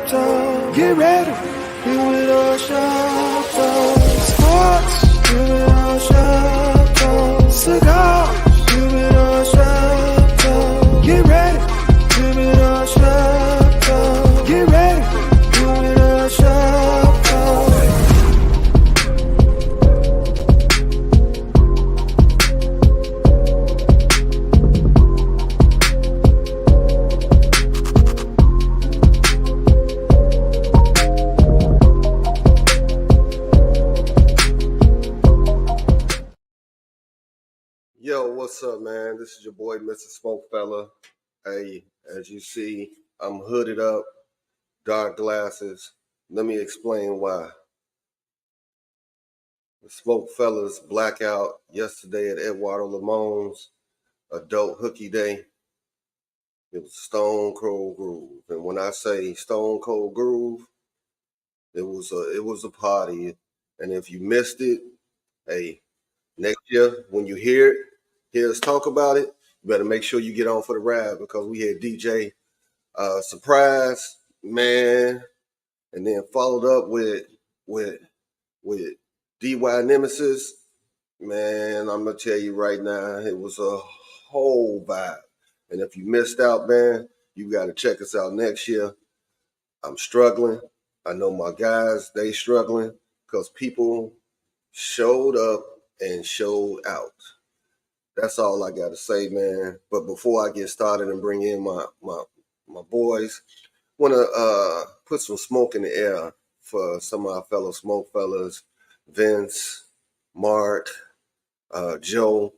talk. Get ready. Humidor shop talk. Sports. Humidor shop talk. Cigars. Humidor shop talk. Get ready. Humidor shop talk. Get ready. Humidor shop talk. Yo, what's up, man? This is your boy, Mr. SmokeFella. Hey, as you see, I'm hooded up, dark glasses. Let me explain why. The SmokeFellas blackout yesterday at Eduardo Lamone's adult hooky day. It was Stone Cold Groove, and when I say Stone Cold Groove, it was a party. And if you missed it, hey, next year when you hear us talk about it, you better make sure you get on for the ride, because we had DJ Surprise, man, and then followed up with DY Nemesis. Man, I'm gonna tell you right now, it was a whole vibe. And if you missed out, man, you gotta check us out next year. I'm struggling. I know my guys, they struggling, because people showed up and showed out. That's all I got to say, man. But before I get started and bring in my boys, want to put some smoke in the air for some of our fellow smoke fellas, Vince, Mark, Joe.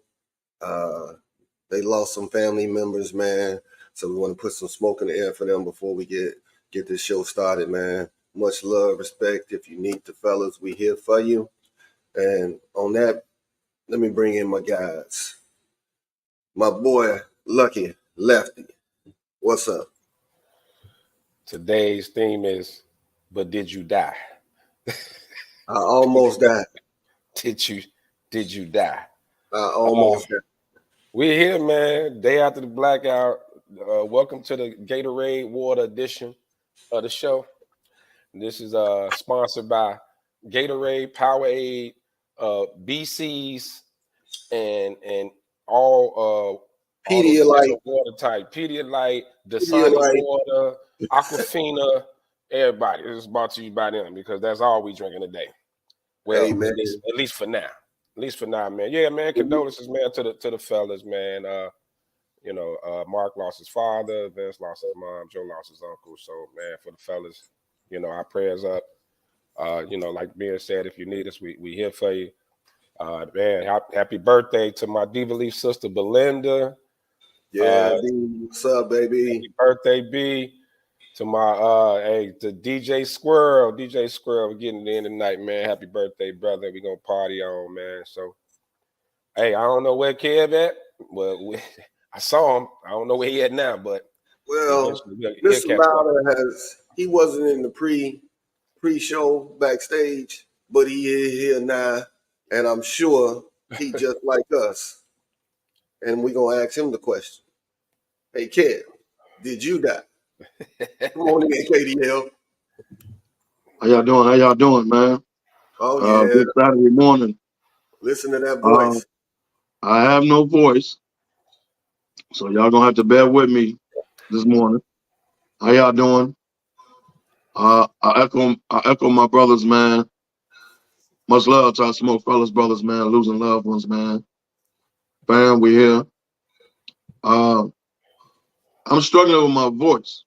They lost some family members, man. So we want to put some smoke in the air for them before we get this show started, man. Much love, respect. If you need the fellas, we here for you. And on that, let me bring in my guys. My boy, Lucky Lefty. What's up? Today's theme is, but did you die? I almost died. Did you die? I almost died. We're here, man. Day after the blackout. Welcome to the Gatorade Water edition of the show. This is sponsored by Gatorade, Powerade, BC's, and all Pedialyte water type, Pedialyte, Dasani water, Aquafina, everybody. This is brought to you by them, because that's all we drinking today. Well, hey, at least for now. At least for now, man. Yeah, man. Condolences, man, to the fellas, man. Mark lost his father, Vince lost his mom, Joe lost his uncle. So, man, for the fellas, our prayers up. Like being said, if you need us, we here for you. Man, happy birthday to my Diva Leaf sister Belinda. Yeah, what's up, baby? Happy birthday, B. To my to DJ Squirrel. DJ Squirrel, we're getting it in tonight, man. Happy birthday, brother. We're gonna party on, man. So hey, I don't know where Kev at. Well, I saw him. I don't know where he at now, but Mr. Louder he wasn't in the pre-show backstage, but he is here now, and I'm sure he just like us. And we're gonna ask him the question. Hey, Kev, did you die? Come on in, KDL. How y'all doing, man? Oh, yeah. Good Saturday morning. Listen to that voice. I have no voice, so y'all gonna have to bear with me this morning. How y'all doing? I echo my brothers, man. Much love to our SmokeFellas brothers, man. Losing loved ones, man. Fam, we here. I'm struggling with my voice,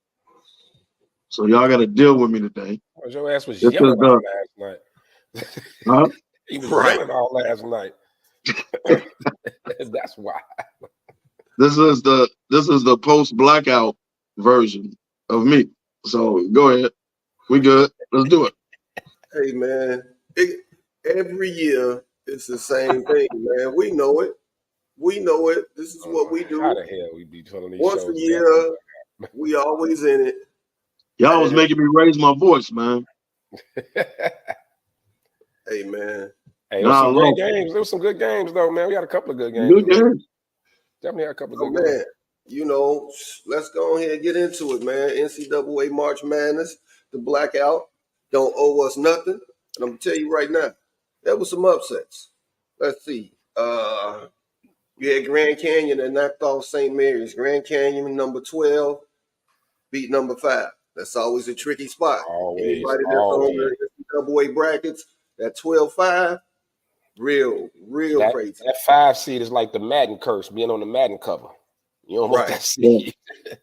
so y'all got to deal with me today. Your ass was yelling all last night. Huh? He was yelling all last night. That's why. This is the post blackout version of me. So go ahead. We good. Let's do it. Hey, man. Every year it's the same thing, man. We know it. This is what we do. How the hell we be telling these once shows, a year? We always in it. Y'all was making me raise my voice, man. Hey, man. Hey, there was some great games. There was some good games, though, man. We had a couple of good games. Good games. Definitely had a couple of good games. Let's go ahead and get into it, man. NCAA March Madness. the blackout, don't owe us nothing. And I'm gonna tell you right now, there was some upsets. Let's see. You had Grand Canyon that knocked off St. Mary's. Grand Canyon, number 12, beat number 5. That's always a tricky spot. Anybody that's on the NCAA brackets, that 12-5, real crazy. That 5 seed is like the Madden curse, being on the Madden cover. You don't want that seed. Yeah.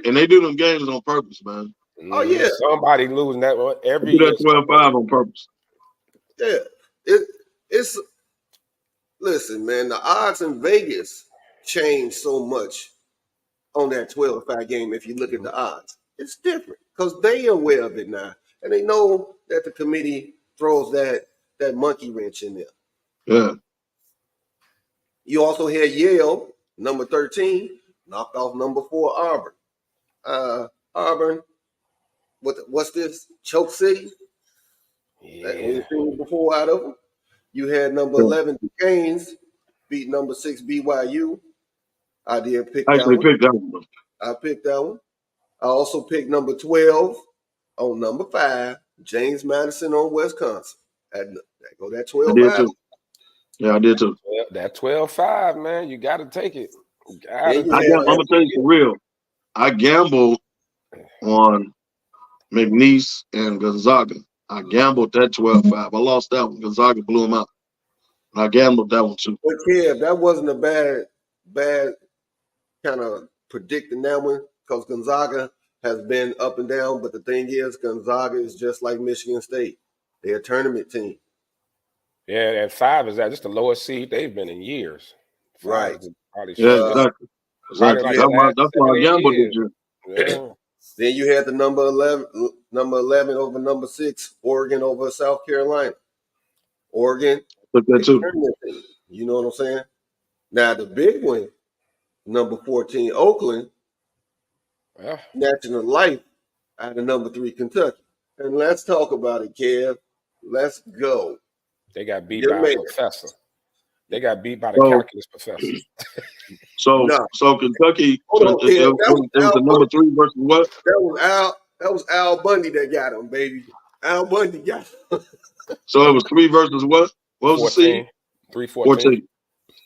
And they do them games on purpose, man. Oh yeah, somebody losing that one every year. That 12-5 on purpose. Yeah, it's. Listen, man, the odds in Vegas changed so much on that 12-5 game. If you look at the odds, it's different because they are aware of it now, and they know that the committee throws that monkey wrench in there. Yeah. You also had Yale, number 13, knocked off number 4 Auburn. Auburn, what's this? Choke City? Yeah. We've seen before out of them. You had number 11 Duquesne's beat number 6 BYU. I did pick that one. I picked that one. I also picked number 12 on number 5, James Madison on Wisconsin. That 12-5. I did too. Yeah, I did too. That 12-5, man, you got to take it. I'm gonna tell you for real. I gambled on McNeese and Gonzaga. I gambled that 12-5. I lost that one. Gonzaga blew him out. And I gambled that one too. But yeah, that wasn't a bad kind of predicting that one because Gonzaga has been up and down. But the thing is, Gonzaga is just like Michigan State. They're a tournament team. Yeah, and 5 is just the lowest seed they've been in years. Right. Yeah, exactly. That's why I gambled this year. Yeah. Then you had the number 11 over number 6, Oregon over South Carolina. Oregon, look that too. You know what I'm saying? Now the big one, number 14, Oakland, National Life out of number 3, Kentucky. And let's talk about it, Kev. Let's go. They got beat by a professor. They got beat by the calculus professor. So Kentucky, it was the number 3 versus what? That was Al Bundy that got him, baby. Al Bundy got him. So it was 3 versus what? What was 14. The seed? 14.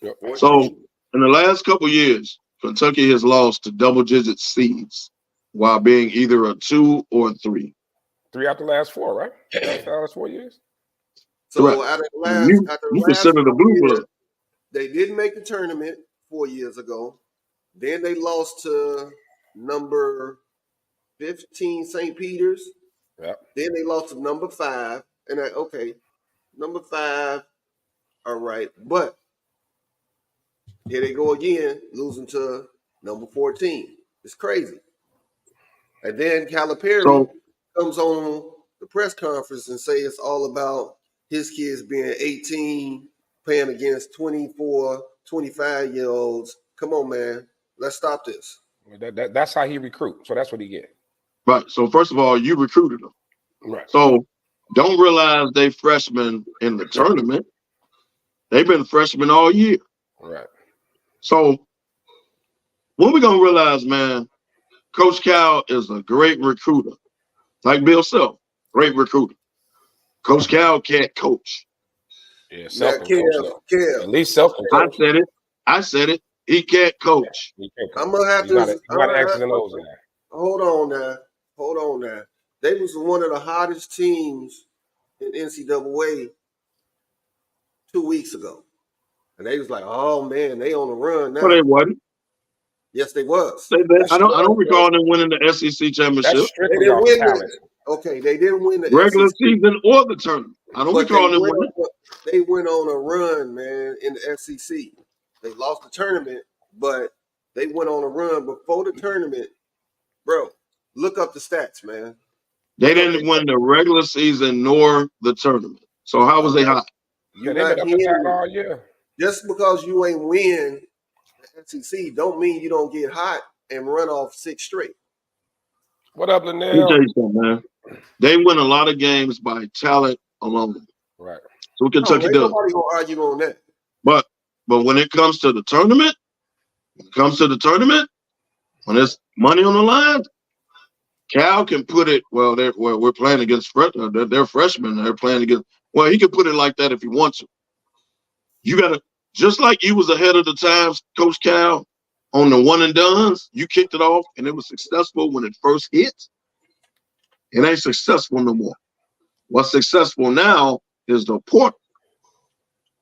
Yep. So in the last couple years, Kentucky has lost to double-digit seeds while being either a 2 or a 3. 3 out the last 4, right? The last 4 years. So out of the last, you consider the blue blood. They didn't make the tournament 4 years ago. Then they lost to number 15 St. Peter's. Yep. Then they lost to number 5. And number 5, all right. But here they go again, losing to number 14. It's crazy. And then Calipari comes on the press conference and say it's all about his kids being 18, playing against 24, 25-year-olds. Come on, man. Let's stop this. That's how he recruit. So that's what he get. Right. So first of all, you recruited them. Right. So don't realize they freshmen in the tournament. They've been freshmen all year. Right. So when we gonna realize, man, Coach Cal is a great recruiter. Like Bill Self, great recruiter. Coach Cal can't coach. Yeah, at least self-control. I said it. He can't coach. I'm gonna have to. Hold on now. They was one of the hottest teams in NCAA 2 weeks ago, and they was like, "Oh man, they on the run now." Well, they wasn't. Yes, they was. I don't recall them winning the SEC championship. They didn't win Okay, they didn't win the regular SEC. Season or the tournament. I don't recall them winning. They went on a run, man, in the SEC. They lost the tournament, but they went on a run before the tournament. Bro, look up the stats, man. They didn't win the regular season nor the tournament. So how was they hot? They've been up and down all year. Just because you ain't win the SEC don't mean you don't get hot and run off 6 straight. What up, Linnell? Let me tell you something, man. They win a lot of games by talent alone. Right. So Kentucky does. Nobody gonna argue on that. But when it comes to the tournament, when there's money on the line, Cal can put it, we're playing against they're freshmen. They're playing against, he can put it like that if he wants to. You got to, just like you was ahead of the times, Coach Cal, on the one and dones, you kicked it off and it was successful when it first hit. It ain't successful no more. What's successful now is the portal.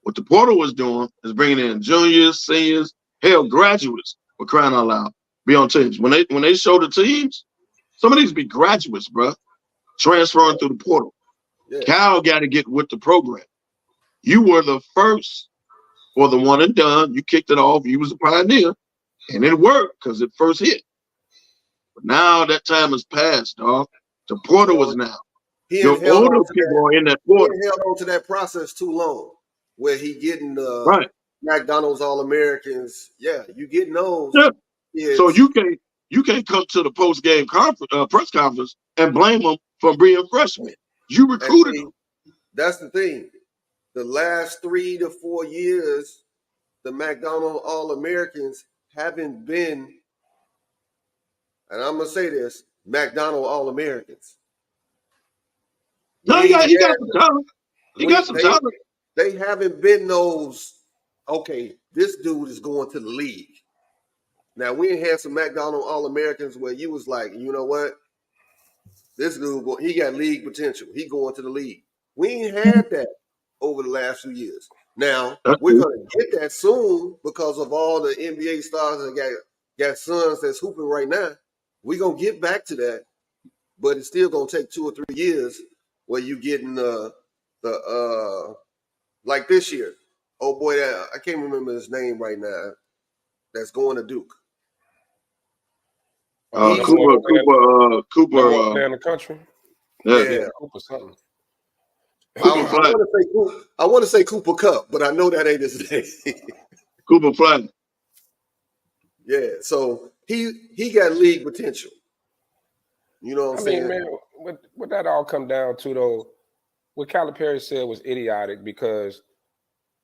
What the portal was doing is bringing in juniors, seniors, hell, graduates, for crying out loud, be on teams. When they show the teams, some of these be graduates, bro, transferring through the portal. Yeah. Cal got to get with the program. You were the first for the one and done. You kicked it off. You was a pioneer, and it worked because it first hit. But now that time has passed, dog. The portal is now. Your older people are in that portal. He held on to that process too long, where he getting right. McDonald's All-Americans. Yeah, you getting those. Yeah. Kids. So you can't come to the post-game press conference and blame them for being freshmen. You recruited them. That's the thing. The last 3 to 4 years, the McDonald's All-Americans haven't been, and I'm going to say this, McDonald's All-Americans. No, he got some talent. He got some talent. They haven't been those, okay, this dude is going to the league. Now, we ain't had some McDonald's All-Americans where you was like, you know what? This dude, he got league potential. He going to the league. We ain't had that over the last few years. Now, we're going to get that soon because of all the NBA stars that got sons that's hooping right now. We're going to get back to that, but it's still going to take 2 or 3 years where you getting like this year. Oh, boy, I can't remember his name right now. That's going to Duke. Cooper. In the country. Yeah. Cooper something. I want to say Cooper Cup, but I know that ain't his name. Cooper Flatton. Yeah, so he got league potential. You know what I'm saying? Man, what that all come down to, though, what Calipari said was idiotic because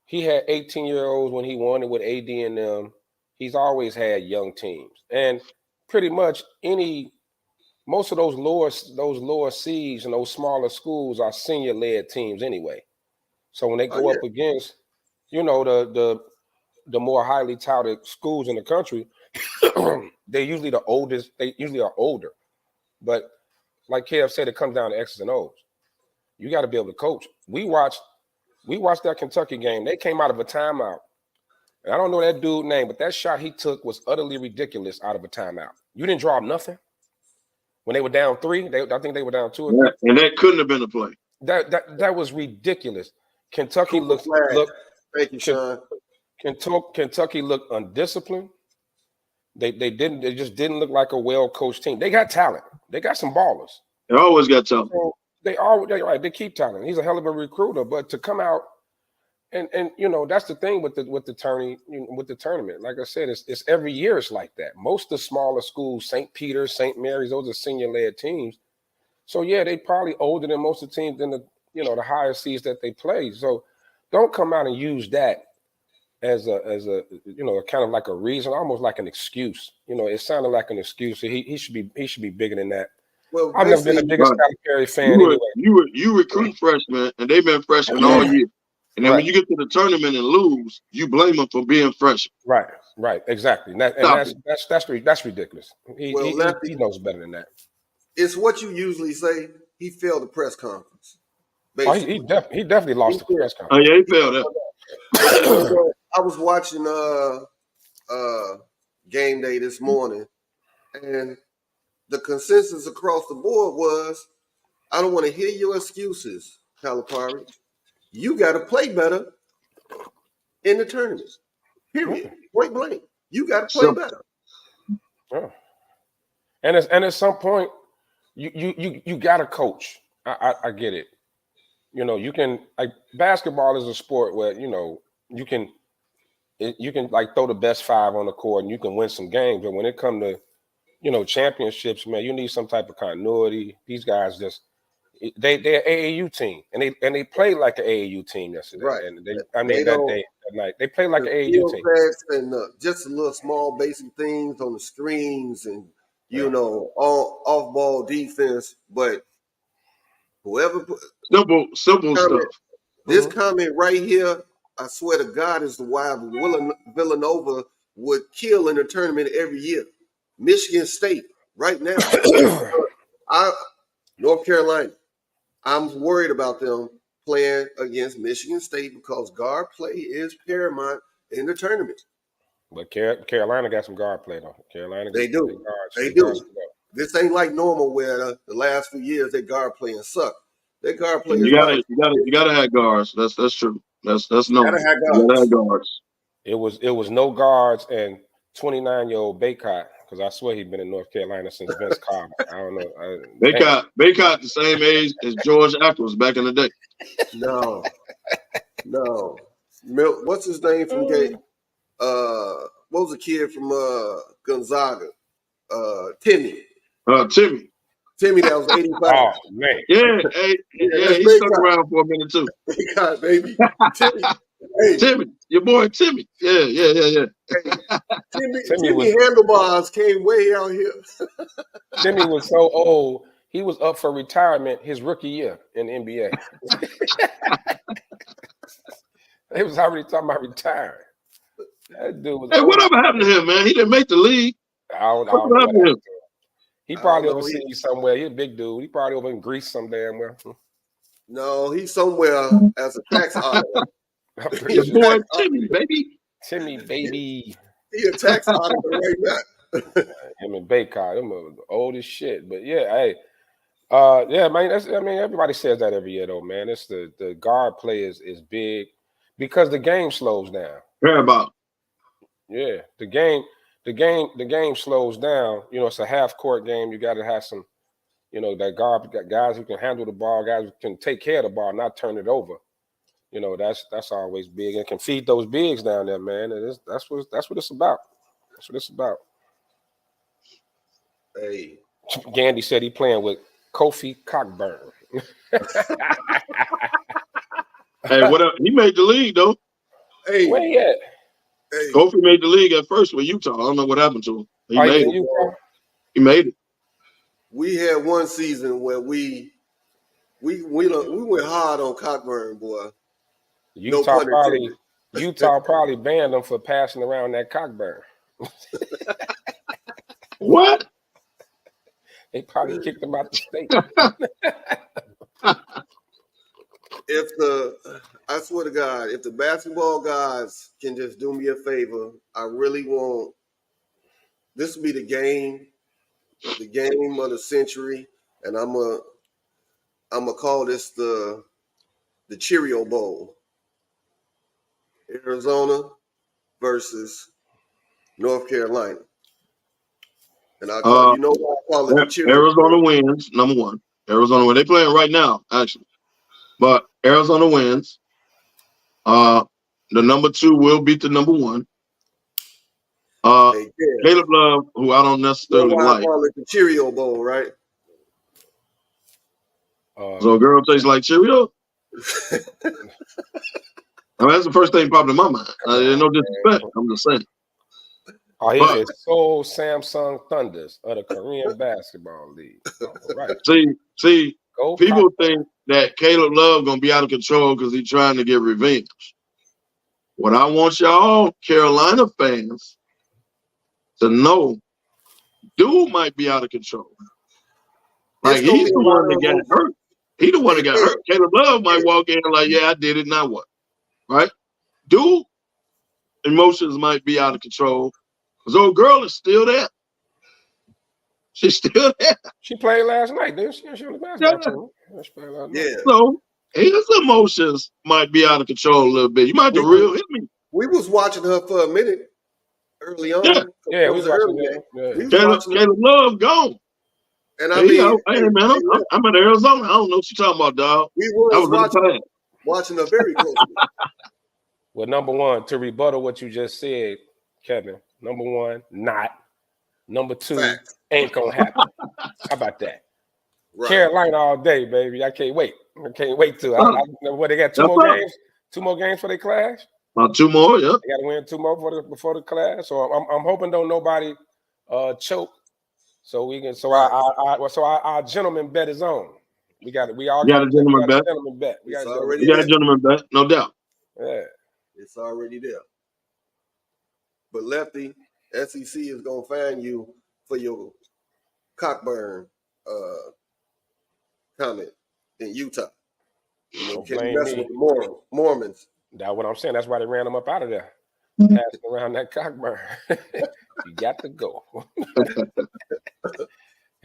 he had 18-year-olds when he won it with AD and them. He's always had young teams. And pretty much most of those lower seeds and those smaller schools are senior-led teams anyway. So when they go up against, the more highly touted schools in the country, they're usually the oldest. They usually are older. But like Kev said, it comes down to X's and O's. You got to be able to coach. We watched that Kentucky game. They came out of a timeout. And I don't know that dude's name, but that shot he took was utterly ridiculous out of a timeout. You didn't draw up nothing. When they were down 3, I think they were down 2 or 3. And that couldn't have been a play. That was ridiculous. Kentucky looked. Thank you, Sean. Kentucky looked undisciplined. They just didn't look like a well-coached team. They got talent. They got some ballers. They always got talent. So they keep talent. He's a hell of a recruiter, but to come out and that's the thing with the tournament. Like I said, it's every year it's like that. Most of the smaller schools, St. Peter's, St. Mary's, those are senior-led teams. So yeah, they probably older than most of the teams in the higher seeds that they play. So don't come out and use that as a kind of like a reason, almost like an excuse. It sounded like an excuse. He should be bigger than that. Well, I've never been the biggest Calipari fan. You recruit freshmen, and they've been freshmen all year. And then when you get to the tournament and lose, you blame them for being freshmen. Right, exactly. That's ridiculous. He knows better than that. It's what you usually say. He failed the press conference. He definitely lost the press conference. Oh yeah, he failed that. I was watching game day this morning, and the consensus across the board was, I don't want to hear your excuses, Calipari. You got to play better in the tournament. Period. Point blank. You got to play better. Yeah. And at some point, you got to coach. I get it. You can, like, basketball is a sport where you can like throw the best 5 on the court and you can win some games. But when it comes to championships, man, you need some type of continuity. They're an AAU team, and they played like an AAU team yesterday. Right. And that night they played like an AAU team. And just a little small basic things on the screens, and you know, all off ball defense, but whoever simple stuff. This comment right here, I swear to God, is the why Villanova would kill in the tournament every year. Michigan State, right now. North Carolina. I'm worried about them playing against Michigan State because guard play is paramount in the tournament. But Carolina got some guard play though. Carolina, they do. They do. This ain't like normal where the last few years they guard playing suck. Their guard play you gotta have guards. That's true. That's no. You gotta have guards. It was no guards and 29-year-old Baycott, because I swear he'd been in North Carolina since Vince Carter. I don't know. Baycott the same age as George Ackles back in the day. No. What's his name from Gay? What was the kid from Gonzaga? Timmy. Timmy, that was 85. Oh, man. Yeah, he stuck around for a minute too. God, baby. Timmy, your boy Timmy. Yeah. Hey, Timmy handlebars came way out here. Timmy was so old, he was up for retirement his rookie year in the NBA. They was already talking about retiring. That dude was whatever happened to him, man? He didn't make the league. I don't know. He probably overseas somewhere. He's a big dude. He probably over in Greece some damn where. No, he's somewhere as a tax auditor. Your boy Timmy, baby. Timmy, baby. He a tax auditor right now. Him and Baycott, them are old as shit. But yeah, hey, man. Everybody says that every year though, man. It's the guard play is big because the game slows down. About. Yeah, the game slows down. You know, it's a half court game. You got to have some, you know, that guys who can handle the ball, guys who can take care of the ball, not turn it over. You know, that's always big, and can feed those bigs down there, man. And that's what it's about. That's what it's about. Hey, Gandy said he playing with Kofi Cockburn. Hey, what up? He made the league though. Hey, where he at? Hey. Kofi made the league at first with Utah. I don't know what happened to him. He made it. Utah? He made it. We had one season where we went hard on Cockburn, boy. Utah probably banned them for passing around that Cockburn. What? They probably kicked him out the state. I swear to God, if the basketball guys can just do me a favor, I really want this to be the game of the century, and I'm gonna call this the Cheerio Bowl. Arizona versus North Carolina. And I call it the Cheerio Arizona wins, number one. Arizona wins. They're playing right now, actually. But Arizona wins. The number two will beat the number one. Caleb Love, who I don't necessarily like. I call it the Cheerio Bowl, right? So a girl tastes like Cheerio? I mean, that's the first thing popped in my mind. There's no disrespect. I'm just saying. Oh, he said Seoul Samsung Thunders of the Korean Basketball League. All right. See, people think that Caleb Love gonna be out of control because he's trying to get revenge. What I want y'all Carolina fans to know, dude might be out of control. Like he's the one that got hurt. He the one that got hurt. Caleb Love might walk in like, yeah, I did it. Now what? Right? Dude, emotions might be out of control. Because old girl is still there. She's still there. She played last night, didn't she? She on the basketball team. Yeah. So his emotions might be out of control a little bit. You might have to reel him in. We was watching her for a minute early on. Yeah, we was watching her. Caleb Love gone. And I mean, hey man, I'm in Arizona. I don't know what you're talking about, dog. We was watching her very closely. Well, number one, to rebuttal what you just said, Kevin. Number one, not. Number two, ain't gonna happen. How about that? Right. Carolina all day, baby. I can't wait. What they got? Two more games? 2 more games for their class? 2 more, yeah. They got to win 2 more before the class. So I'm hoping don't nobody choke So we can. So our gentleman bet is on. We all got a gentleman bet. We got a gentleman bet, no doubt. Yeah, it's already there. But Lefty, SEC is gonna fine you for your cockburn comment in Utah. You can't mess with the Mormons. That's what I'm saying. That's why they ran them up out of there. Passing around that cockburn. You got to go.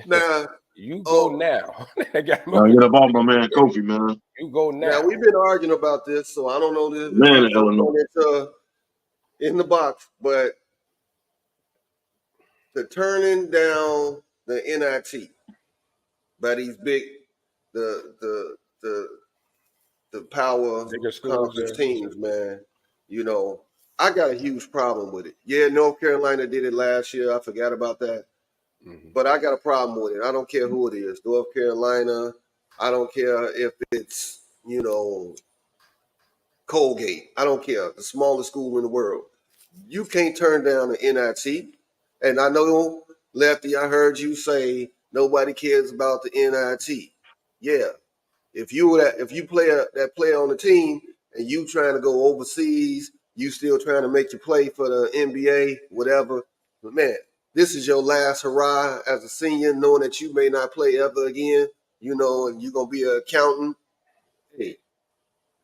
Now you go now. Get up off my man Kofi, man. You go now. Now we've been arguing about this, so I don't know this. Man, Illinois. In the box, but the turning down the NIT by these big the power conference teams, man. You know, I got a huge problem with it. Yeah, North Carolina did it last year. I forgot about that. Mm-hmm. But I got a problem with it. I don't care who it is. North Carolina. I don't care if it's, you know, Colgate. I don't care. The smallest school in the world. You can't turn down the NIT. And I know, Lefty, I heard you say nobody cares about the NIT. Yeah. If you play that player on the team and you trying to go overseas, you still trying to make your play for the NBA, whatever. But man, this is your last hurrah as a senior, knowing that you may not play ever again, you know, and you're going to be an accountant. Hey,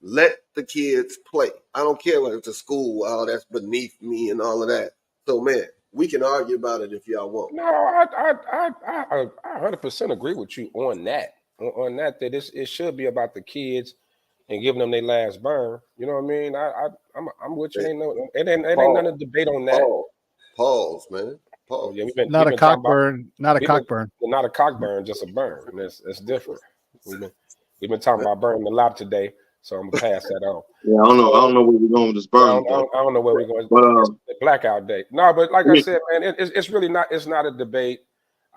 let the kids play. I don't care whether it's a school, oh, that's beneath me and all of that. So, man, we can argue about it if y'all want. No, I 100% agree with you on that. On that it should be about the kids and giving them their last burn. You know what I mean? I'm with you. It ain't none of debate on that. Pause, man. Pause. Yeah, not a cock burn. Not a cock burn. Not a cock burn, just a burn. And it's different. We've been talking about burning a lot today, so I'm gonna pass that on. Yeah, I don't know where we're going with this burn. I don't know where we're going. But blackout day. No, but like I said, man, it's really not. It's not a debate.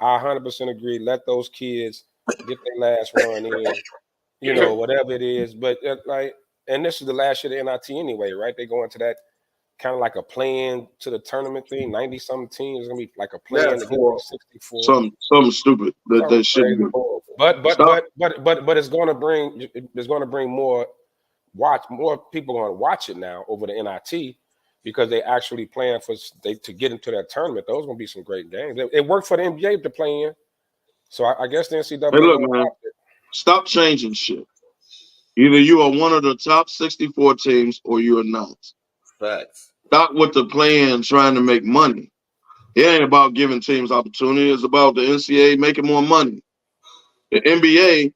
I 100% agree. Let those kids get their last run in, you know, whatever it is. But and this is the last year of the NIT anyway, right? They go into that kind of like a play-in to the tournament thing. 90-something teams is gonna be like a play-in to get 64. Something stupid that shouldn't be. But it's gonna bring more people gonna watch it now over the NIT because they actually plan to get into that tournament. Those are gonna be some great games. It worked for the NBA to play in. So I guess the NCAA. Hey, look, man, stop changing shit. Either you are one of the top 64 teams or you are not. Facts. Stop with the plan trying to make money. It ain't about giving teams opportunity. It's about the NCAA making more money. The NBA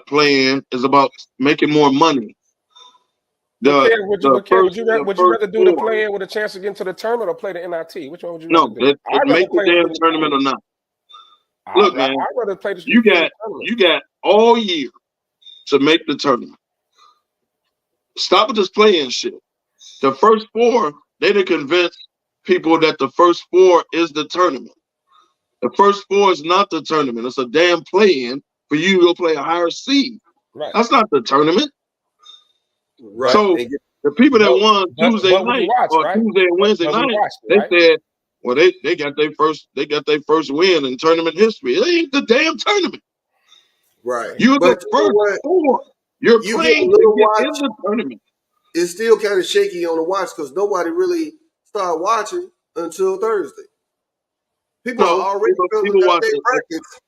plan is about making more money. Would you rather do the play-in with a chance to get into the tournament or play the NIT? Which one would you rather do? Make the damn tournament or not. Look, man, I'd rather play you got all year to make the tournament. Stop with this play-in shit. The first four, they done convince people that the first four is the tournament. The first four is not the tournament. It's a damn play-in for you to go play a higher seed. Right. That's not the tournament. Right. So the people that won Tuesday night or Tuesday and Wednesday night, they said, well, they got their first win in tournament history. It ain't the damn tournament. Right. You're the first four. You're playing to get in the tournament. It's still kind of shaky on the watch because nobody really started watching until Thursday. People are already filling out their brackets.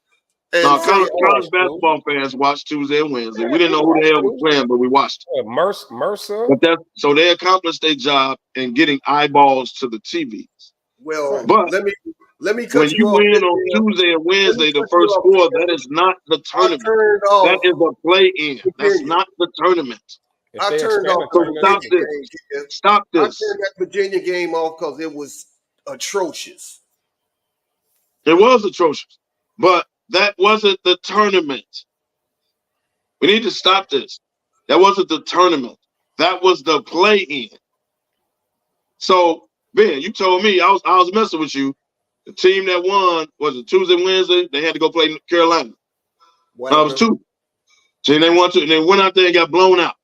College basketball fans watched Tuesday and Wednesday. We didn't know who the hell was playing, but we watched it. Mercer. But so they accomplished their job in getting eyeballs to the TVs. Well, but let me cut when you win on Tuesday and Wednesday, the first four, that is not the tournament. That is a play-in. That's not the tournament. I turned off. Stop this. I turned that Virginia game off because it was atrocious. It was atrocious, but that wasn't the tournament. We need to stop this. That wasn't the tournament. That was the play-in. So, Ben, you told me I was messing with you. The team that won was it Tuesday, Wednesday. They had to go play Carolina. That was two. So they won two, and they went out there and got blown out.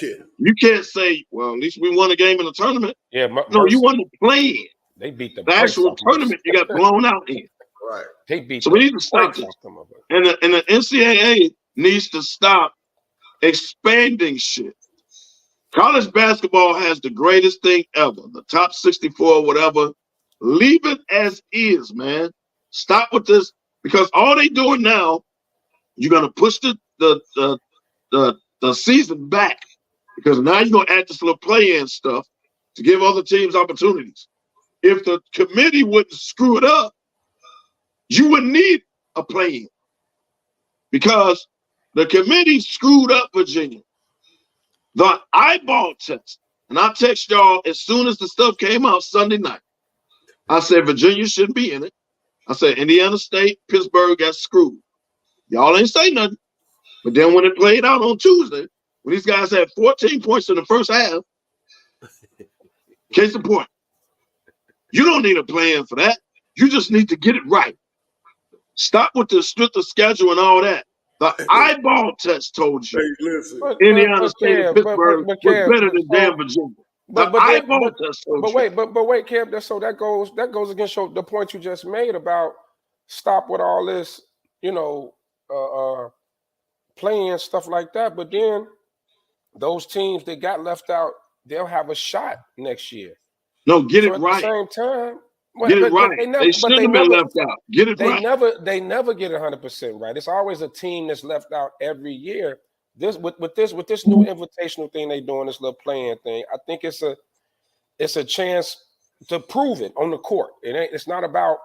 Yeah. You can't say, well, at least we won a game in the tournament. Yeah, no, you won the play-in. They beat the actual tournament you got blown out in. Right. They beat. So we need to stop this. And the NCAA needs to stop expanding shit. College basketball has the greatest thing ever. The top 64, whatever. Leave it as is, man. Stop with this because all they doing now, you're gonna push the season back because now you're gonna add this little play-in stuff to give other teams opportunities. If the committee wouldn't screw it up, you wouldn't need a play-in because the committee screwed up Virginia. The eyeball test, and I text y'all as soon as the stuff came out Sunday night. I said Virginia shouldn't be in it. I said Indiana State, Pittsburgh got screwed. Y'all ain't say nothing. But then when it played out on Tuesday, when these guys had 14 points in the first half, case in point, you don't need a plan for that. You just need to get it right. Stop with the strength of schedule and all that. The eyeball test told you Indiana State and Pittsburgh was better than damn Virginia. But wait, Kev. That goes against the point you just made about stop with all this, playing stuff like that. But then those teams that got left out, they'll have a shot next year. No, get it right. At the same time, get it right. They shouldn't have been left out. Get it right. They never get 100% right. It's always a team that's left out every year. This with this new invitational thing they doing, this little playing thing, I think it's a chance to prove it on the court. It's not about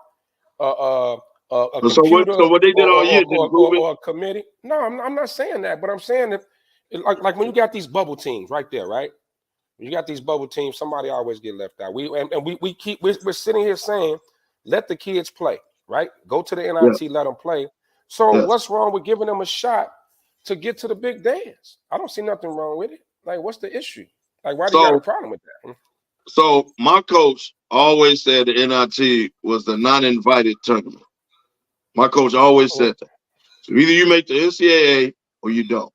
a computer so what they did all year or a committee. No, I'm not saying that, but I'm saying that like when you got these bubble teams right there, right? When you got these bubble teams, somebody always get left out. We're sitting here saying, let the kids play, right? Go to the NIT, let them play. So what's wrong with giving them a shot to get to the big dance? I don't see nothing wrong with it. Like, what's the issue? Like, why do you got a problem with that? So my coach always said the NIT was the non-invited tournament. My coach always said that. So either you make the NCAA or you don't.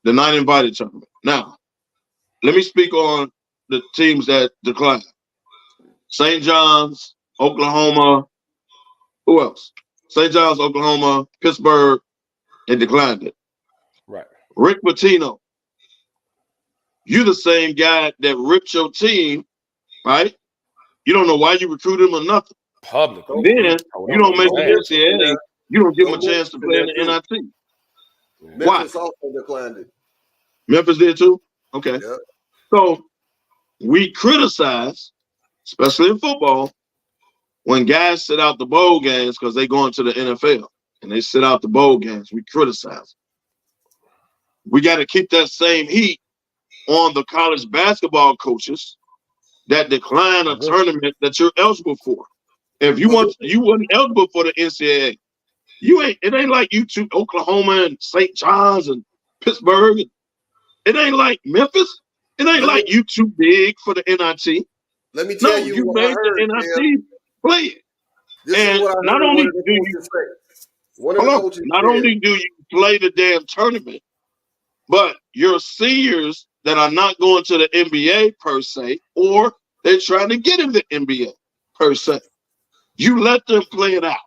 The non-invited tournament. Now, let me speak on the teams that declined. St. John's, Oklahoma. Who else? St. John's, Oklahoma, Pittsburgh, and declined it. Right. Rick Pitino, you the same guy that ripped your team, right? You don't know why you recruited him or nothing. Public. Then you don't make the NCAA. You don't give him a chance to play in the NIT. Memphis also declined it. Memphis did too? Okay. Yep. So we criticize, especially in football, when guys sit out the bowl games because they go into the NFL and they sit out the bowl games. We criticize. We got to keep that same heat on the college basketball coaches that decline a tournament that you're eligible for. If you wasn't eligible for the NCAA, it ain't like you two, Oklahoma and St. John's and Pittsburgh. It ain't like Memphis. It ain't like you too big for the NIT. Let me tell you what made I heard, the NIT play it. And not only do you play the damn tournament, but your seniors that are not going to the NBA per se, or they're trying to get in the NBA per se, you let them play it out.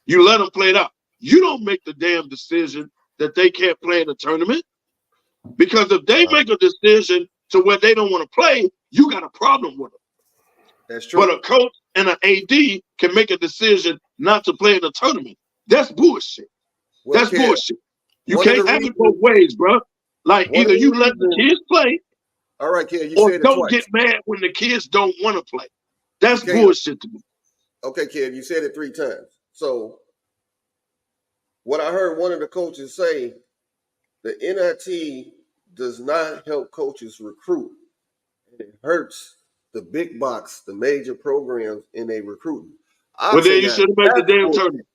You let them play it out. You don't make the damn decision that they can't play in the tournament. Because if they make a decision to where they don't want to play, you got a problem with them. That's true. But a coach and an AD can make a decision not to play in the tournament. That's bullshit. Well, that's bullshit. You can't have it both ways, bro. Like either you let the kids play, all right, Kev, or don't get mad when the kids don't want to play. That's bullshit to me. Okay, Kev, you said it 3 times. So what I heard one of the coaches say, the NIT does not help coaches recruit. And it hurts the big box, the major programs in their recruiting. Well, then you should have made the damn tournament.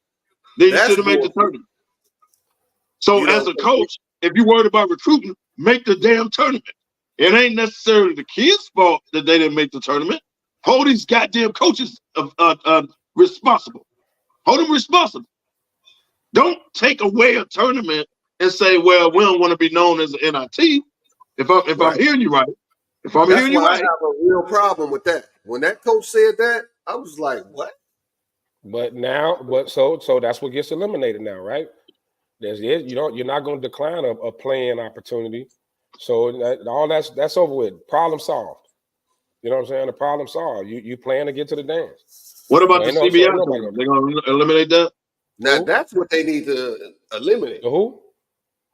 Then you should have made the tournament. So as a coach, if you're worried about recruiting, make the damn tournament. It ain't necessarily the kids' fault that they didn't make the tournament. Hold these goddamn coaches responsible. Hold them responsible. Don't take away a tournament and say, well, we don't want to be known as an NIT. If I'm hearing you right. If I'm hearing you right. I have a real problem with that. When that coach said that, I was like, what? But so that's what gets eliminated now, right? You're not going to decline a playing opportunity. So all that's over with. Problem solved. You know what I'm saying? The problem solved. You plan to get to the dance. What about the CBI? They're going to eliminate that? Now that's what they need to eliminate. The who?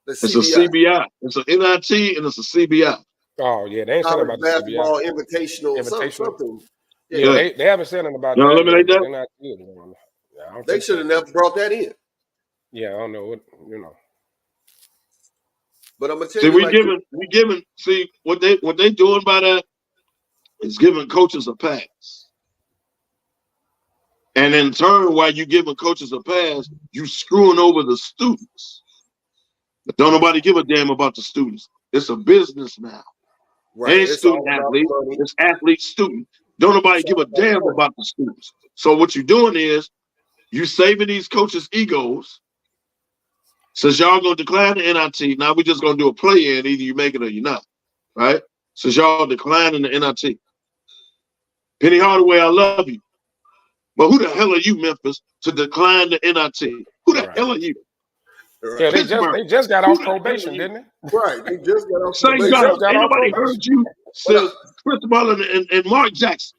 It's a CBI. It's an NIT and it's a CBI. Oh yeah, they ain't saying about basketball the CBI. Invitational. Something. Yeah, they haven't said anything about that. Eliminate that? They should have never brought that in. Yeah, I don't know. But I'm gonna tell you, we giving. See what they doing by that is giving coaches a pass, and in turn, while you giving coaches a pass, you screwing over the students. But don't nobody give a damn about the students. It's a business now. Right. Ain't student athlete. It's athlete student. Don't nobody give a damn about the students. So what you're doing is you saving these coaches' egos. Since y'all gonna decline the NIT, now we just gonna do a play-in. Either you make it or you're not, right? Since y'all declining the NIT. Penny Hardaway, I love you, but who the hell are you, Memphis, to decline the NIT? Who the hell are you? Yeah, they just got off probation, didn't they? Right, they just got off probation. Ain't nobody heard you since Chris Mullin and Mark Jackson.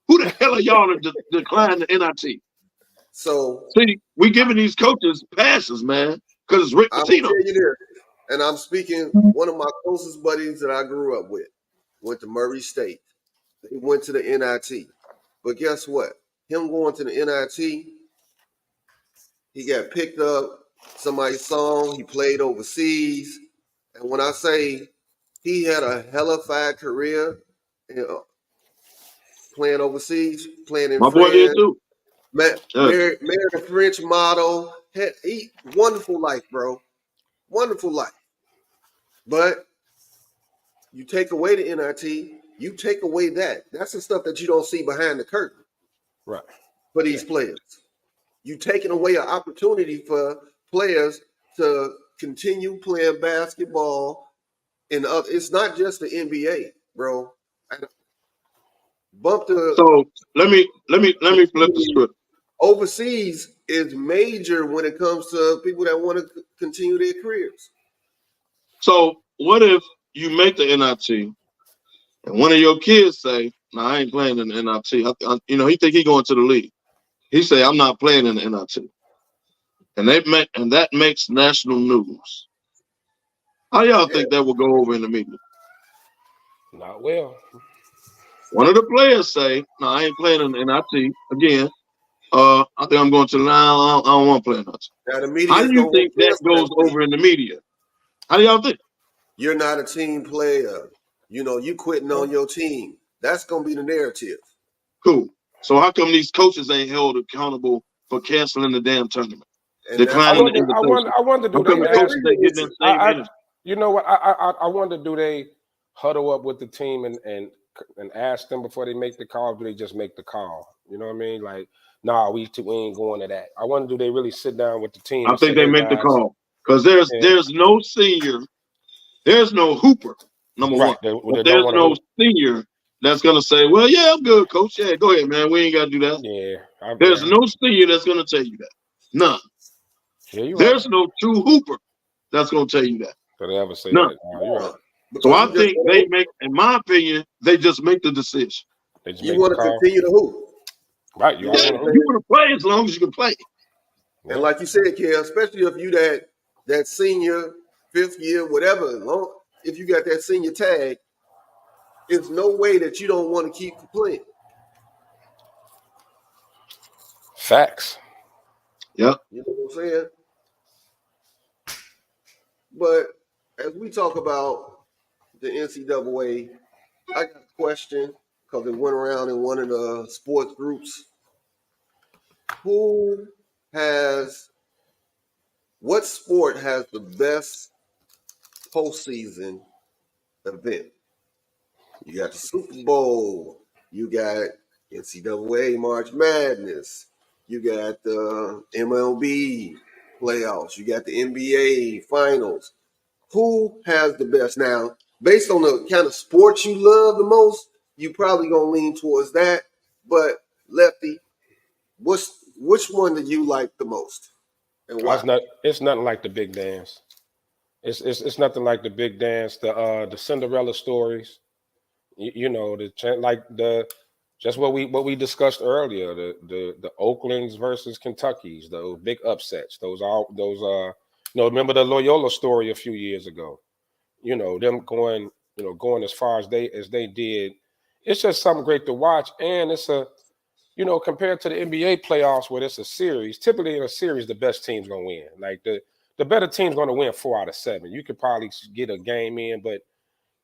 Who the hell are y'all to decline the NIT? So see, we giving these coaches passes, man, because it's Rick Pitino. I'm tell you this, and I'm speaking. One of my closest buddies that I grew up with went to Murray State. He went to the NIT, but guess what? Him going to the NIT, he got picked up. Somebody's song. He played overseas, and when I say he had a hellified career, playing overseas, playing in my boy did too. Married a French model. Wonderful life, bro. Wonderful life. But you take away the NIT, you take away that. That's the stuff that you don't see behind the curtain. Right. For these players. You taking away an opportunity for players to continue playing basketball it's not just the NBA, bro. So let me flip the script. Overseas is major when it comes to people that want to continue their careers. So what if you make the NIT and one of your kids say, "No, I ain't playing in the NIT." He think he going to the league. He say, "I'm not playing in the NIT," and that makes national news. How y'all think that will go over in the media? Not well. One of the players say, "No, I ain't playing in the NIT again. I think I'm going to the I don't want to play in NIT." How do you think that goes over in the media? How do y'all think? You're not a team player. You quitting on your team. That's going to be the narrative. Cool. So how come these coaches ain't held accountable for canceling the damn tournament? Declining the invitation. I wonder do they coaches they get them same energy? You know what? I wonder do they huddle up with the team and ask them before they make the call? Do they just make the call? You know what I mean? Like, nah, we ain't going to that. I wonder do they really sit down with the team? I think they make the call because there's no senior, there's no hooper. Number one, there's no senior that's gonna say, "Well, yeah, I'm good, coach. Yeah, go ahead, man. We ain't gotta do that." Yeah, there's no senior that's gonna tell you that. None. Yeah, there's no true hooper that's gonna tell you that. So they ever say none. That? Oh, you're right. So I think they make, in my opinion, they just make the decision. You want to continue to hoop, right? You want to play as long as you can play. And like you said, Kel, especially if you that senior, 5th year, whatever, if you got that senior tag, there's no way that you don't want to keep playing. Facts. Yep. You know what I'm saying? But as we talk about the NCAA, I got a question because it went around in one of the sports groups. What sport has the best postseason event? You got the Super Bowl. You got NCAA March Madness. You got the MLB playoffs. You got the NBA finals. Who has the best? Now, based on the kind of sports you love the most, you probably gonna lean towards that. But Lefty, which one do you like the most, and why? It's nothing like the big dance. It's nothing like the big dance. The Cinderella stories. You know, just what we discussed earlier. The Oaklands versus Kentuckys. Those big upsets. Remember the Loyola story a few years ago. You know, them going as far as they did. It's just something great to watch, and it's compared to the NBA playoffs where it's a series. Typically in a series, the best team's gonna win. Like the better team's gonna win 4 out of 7. You could probably get a game in, but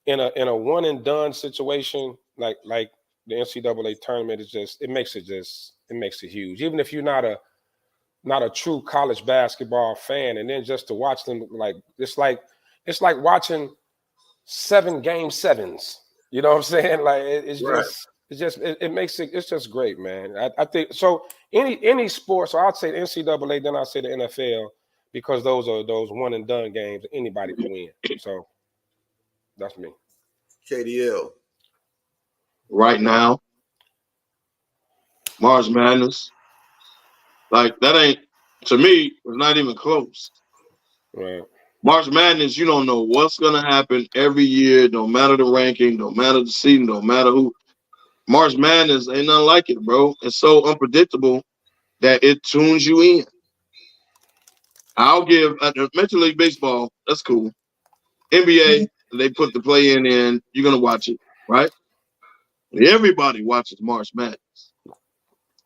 in a one and done situation like the NCAA tournament it makes it huge. Even if you're not a true college basketball fan, and then just to watch them, like it's like watching 7 game 7s. You know what I'm saying? Like it makes it's just great, man. I think so. Any sport, so I'd say the NCAA, then I'd say the NFL, because those are those one and done games. Anybody can win. So that's me. KDL. Right now, March Madness. Like, that ain't, to me, it's not even close. Right. March Madness, you don't know what's going to happen every year, no matter the ranking, no matter the seeding, no matter who. March Madness ain't nothing like it, bro. It's so unpredictable that it tunes you in. I'll give Major League Baseball, that's cool. NBA, they put the play-in in, you're going to watch it, right? Everybody watches March Madness.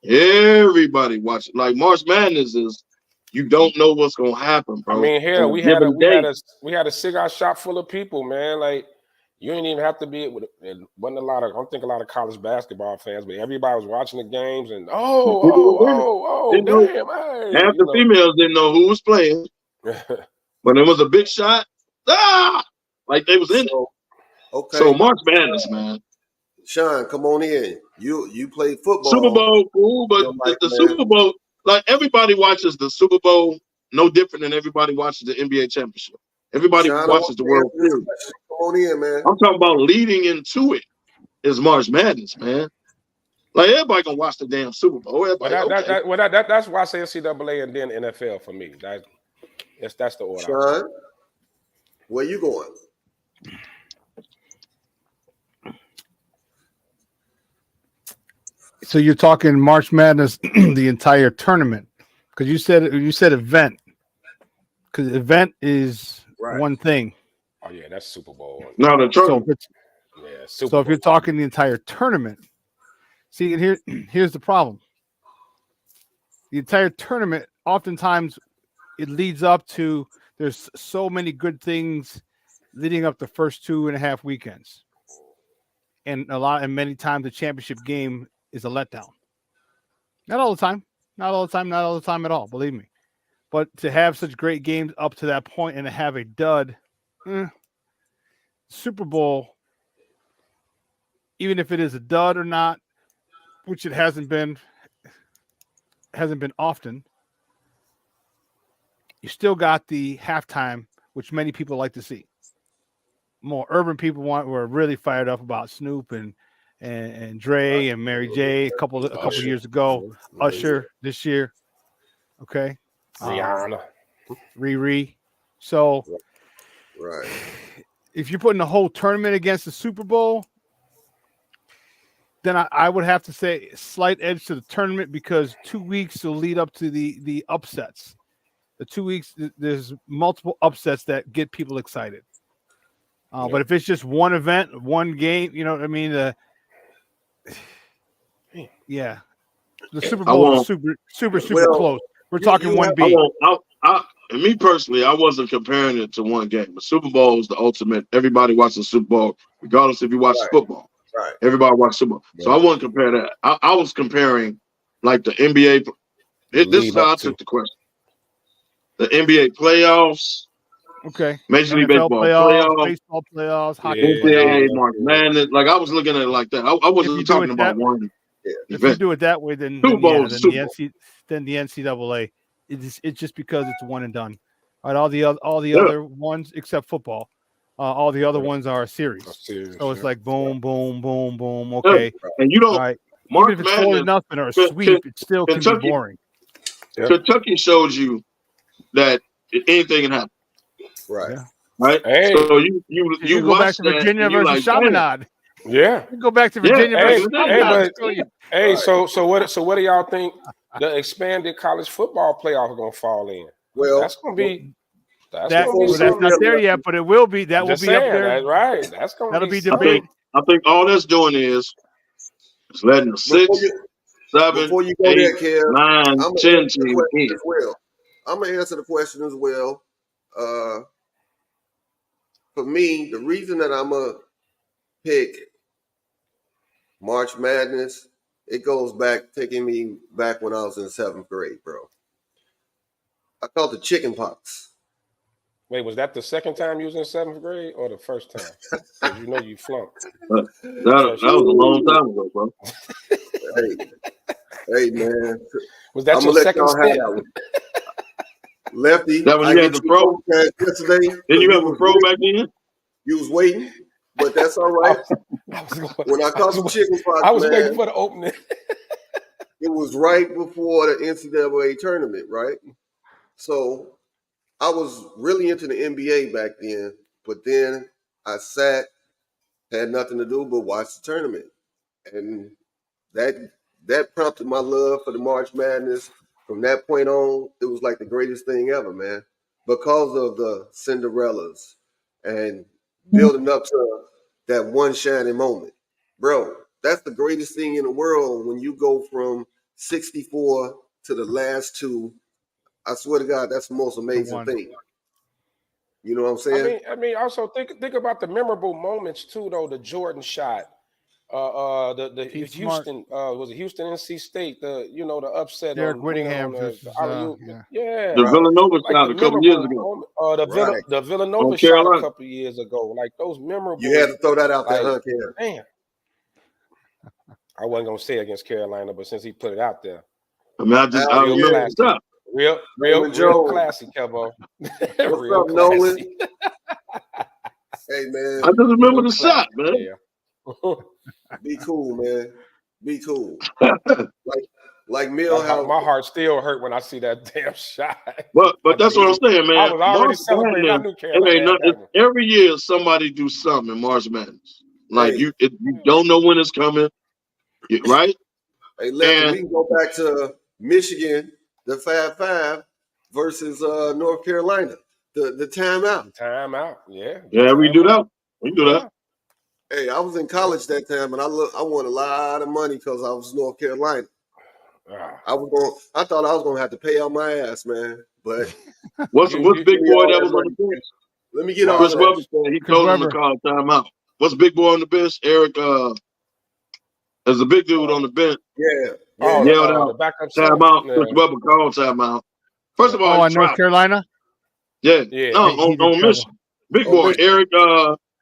Everybody watches. Like, March Madness is, you don't know what's going to happen, bro. I mean, here we had a cigar shop full of people, man. Like, you didn't even have to be with it. Wasn't a lot of, I don't think a lot of college basketball fans, but everybody was watching the games and damn, hey, half the females didn't know who was playing. When it was a big shot, like they was in it. Okay. So March Madness, man. Sean, come on in. You played football. Super Bowl, cool, but the Super Bowl, like everybody watches the Super Bowl, no different than everybody watches the NBA championship. Everybody watches the World Series. Come on in, man. I'm talking about leading into it is March Madness, man. Like, everybody gonna watch the damn Super Bowl. That's why I say NCAA and then NFL for me. That's the order. Sean, where you going? So you're talking March Madness, the entire tournament, because you said event, because event is one thing. Oh yeah, that's Super Bowl. No, the tournament. So if you're talking the entire tournament, see, and here's the problem. The entire tournament, oftentimes, it leads up to, there's so many good things leading up the first 2.5 weekends, and many times the championship game is a letdown. Not all the time at all, believe me. But to have such great games up to that point and to have a dud, Super Bowl, even if it is a dud or not, which it hasn't been often, you still got the halftime, which many people like to see. More urban people were really fired up about Snoop and Dre and Mary J. a couple years ago. Usher this year. Okay. Rihanna. Riri. So if you're putting the whole tournament against the Super Bowl, then I would have to say slight edge to the tournament, because 2 weeks will lead up to the upsets. The 2 weeks, there's multiple upsets that get people excited. But if it's just one event, one game, you know what I mean? The Super Bowl is super close. We're talking 1B. And me personally, I wasn't comparing it to one game. The Super Bowl is the ultimate. Everybody watches the Super Bowl, regardless if you watch football. Right. Everybody watches Super Bowl. So I wouldn't compare that. I was comparing like the NBA. This is how I took the question. The NBA playoffs. Okay. Major League Baseball playoffs. Baseball playoffs. Hockey NCAA, March Madness. Like, I was looking at it like that. I wasn't talking about one. If you do it that way, then the NCAA, it's just because it's one and done. All right, all the other ones except football All the other ones are a series. So it's like boom, boom, boom, boom. Okay, and you don't. all right. March Even if it's Madness, 4-0 or a sweep, it still can be boring. Kentucky shows you that anything can happen. Right. Yeah. Right. Hey. So you go watch back to Virginia versus Chaminade. Yeah. You go back to Virginia versus Chaminade. So what do y'all think the expanded college football playoff is gonna fall in? Well, that's gonna be. That's not there yet, but it will be. That will be up there. That's right. That's gonna. That'll be debate. I think all that's doing is letting the 6, 7, before you go 8, there, Kev, 9, 10 teams in. I'm gonna answer the question as well. For me, the reason that I'm gonna pick March Madness, it goes back, taking me back when I was in 7th grade, bro. I called it chicken pox. Wait, was that the second time you was in 7th grade or the first time? Because you know you flunked. That was a long time ago, bro. Hey, man. Was that your second stint? Lefty, that when you had the pro yesterday. Didn't you have a pro back then? You was waiting, but that's all right. When I caught the chicken pox, I was waiting for the opening. It was right before the NCAA tournament, right? So I was really into the NBA back then, but then I had nothing to do but watch the tournament. And that prompted my love for the March Madness. From that point on, it was like the greatest thing ever, man. Because of the Cinderellas and building up to that one shining moment. Bro, that's the greatest thing in the world when you go from 64 to the last two. I swear to God, that's the most amazing thing. You know what I'm saying? I mean, also think about the memorable moments too, though. The Jordan shot, the Houston, was it Houston NC State? The upset. Derek Whittingham. The Villanova shot a couple years ago. The Villanova shot a couple years ago. Like those memorable. You had to throw that out there, huh, man. I wasn't gonna say against Carolina, but since he put it out there, I mean, I remember the stuff. Real classy, Kevo. Real classy. Hey, man. I just remember the shot, man. Yeah. Be cool, man. Be cool. like Millhouse. My heart still hurt when I see that damn shot. But that's what I'm saying, man. I was already celebrating. I knew Carolina. Every year somebody do something in March Madness. Like you don't know when it's coming, right? Hey, we can go back to Michigan, the 5-5 versus North Carolina, the timeout. The timeout, yeah. Yeah, we do that. We do that. Hey, I was in college that time, and I won a lot of money because I was North Carolina. I thought I was gonna have to pay out my ass, man. But what's big boy that was on the bench? Let me get on. Chris Webber said he told him to call timeout. What's big boy on the bench? Eric, there's a big dude on the bench. Yelled out, the backup timeout. Chris Webber called timeout. First of all, on North Carolina. Yeah. No, on Michigan. Big boy, Eric,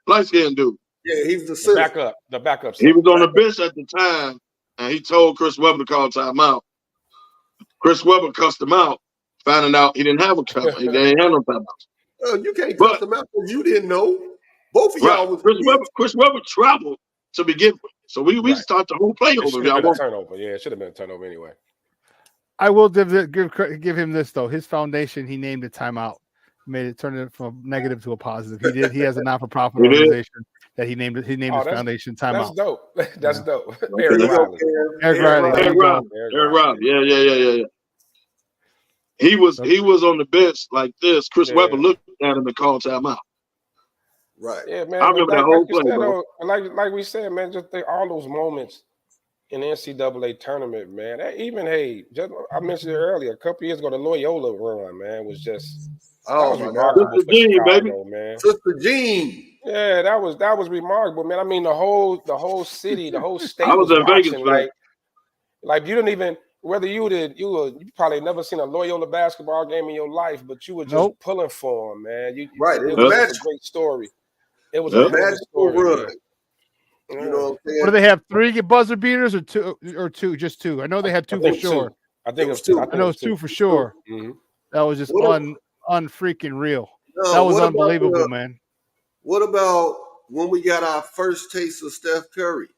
light skinned dude. Yeah, he's the center. The backup. He was on the bench at the time, and he told Chris Webber to call timeout. Chris Webber cussed him out, finding out he didn't have a timeout. He didn't have no timeout. Oh, you can't cuss him out because you didn't know. Both of y'all was Chris Webber traveled to begin with. So we start the whole play over. Turnover. Yeah, it should have been a turnover anyway. I will give him this though. His foundation, he named it timeout. Made it turn it from negative to a positive. He has a not-for-profit organization that he named his foundation timeout. That's dope. Eric Riley. Yeah. He was on the bench like this. Chris Webber looked at him and called timeout. Right. Yeah, man. I remember that whole play, bro. Like we said, man, just think all those moments in the NCAA tournament, man. I mentioned it earlier. A couple years ago, the Loyola run, man, was just remarkable. Sister Jean, baby. Man. Sister Jean. Yeah, that was remarkable, man. I mean, the whole city, the whole state. I was in watching, Vegas, like you didn't even you probably never seen a Loyola basketball game in your life, but you were just pulling for them, man. It was a great story. It was a magical run. You know what I'm saying? What do they have? 3 buzzer beaters or two? Just 2. I know they had 2 for sure. I think it was 2. I know it's 2 for sure. Mm-hmm. That was just unfreaking real. That was unbelievable, man. What about when we got our first taste of Steph Curry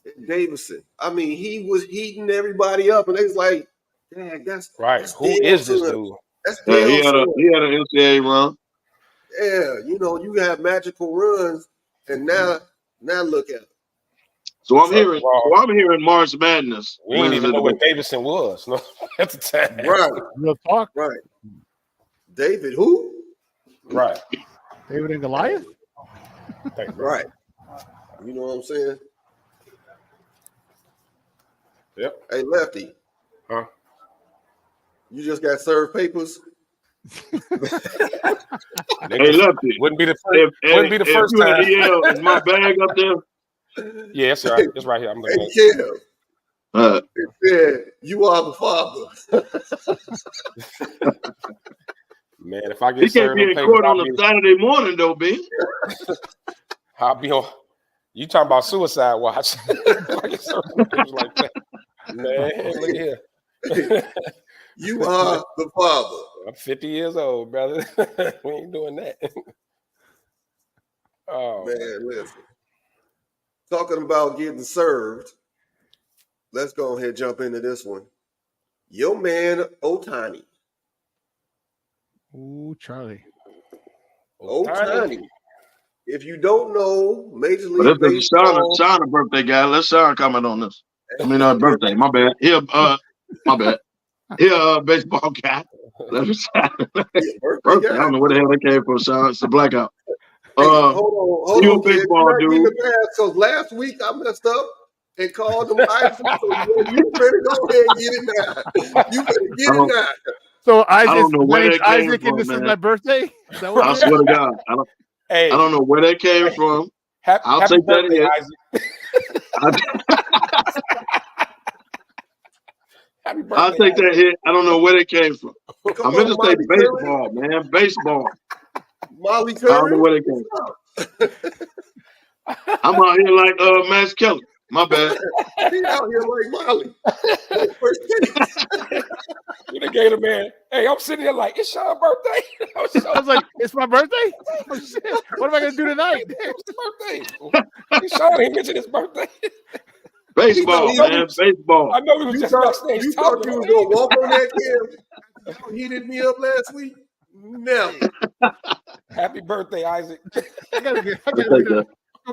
at Davidson? I mean, he was heating everybody up, and they was like, "Dang, that's Who Dale is this son. dude? That's Yeah, Dale son." he had an NCAA run. Yeah, you have magical runs, and now look at it. So I'm hearing March Madness. We didn't even know what Davidson was at the time. Right. Real talk. Right. David who? Right. David and Goliath? Right. You know what I'm saying? Yep. Hey, Lefty. Huh? You just got served papers? Hey, Lefty. Wouldn't be the first time. Is my bag up there? Yeah, it's right. It's right here. I'm looking at it. It said, "You are the father." Man, if I get he can't be in court on a Saturday morning, though, B. I'll be on. You talking about suicide watch? Like that. Man, look here. You are the father. I'm 50 years old, brother. We ain't doing that. Oh man, listen. Talking about getting served, let's go ahead and jump into this one. Your man Ohtani. Ooh, Charlie. Ohtani. If you don't know, Major League Baseball. Sean a birthday guy. Let Sean comment on this. I mean, birthday. My bad. My bad. Baseball guy. Let me birthday. I don't know where the hell that came from, Sean. It's a blackout. Hey, hold on, baseball dude. Because last week I messed up and called them Isaac. So you better go ahead and get it now. You better get it now. So Isaac, I don't know where that came Isaac, from, and this man. is my birthday. I swear to God, I don't know where that came from. I'll take birthday, that Isaac. Happy birthday, I'll take that hit. I don't know where that came from. I meant to say baseball, man. Baseball. Molly Curry. I don't know where that came from. I'm out here like Max Kelly. My bad. He out here like Molly. You done gave the man. Hey, I'm sitting here like, it's Sean's birthday. I was like, it's my birthday? Oh, shit. What am I going to do tonight? It's his birthday. Sean ain't mentioned his birthday. Baseball, man. Baseball. I know we was just backstage. You thought you was going to walk on that camera? You heated me up last week? No. Happy birthday, Isaac. I gotta go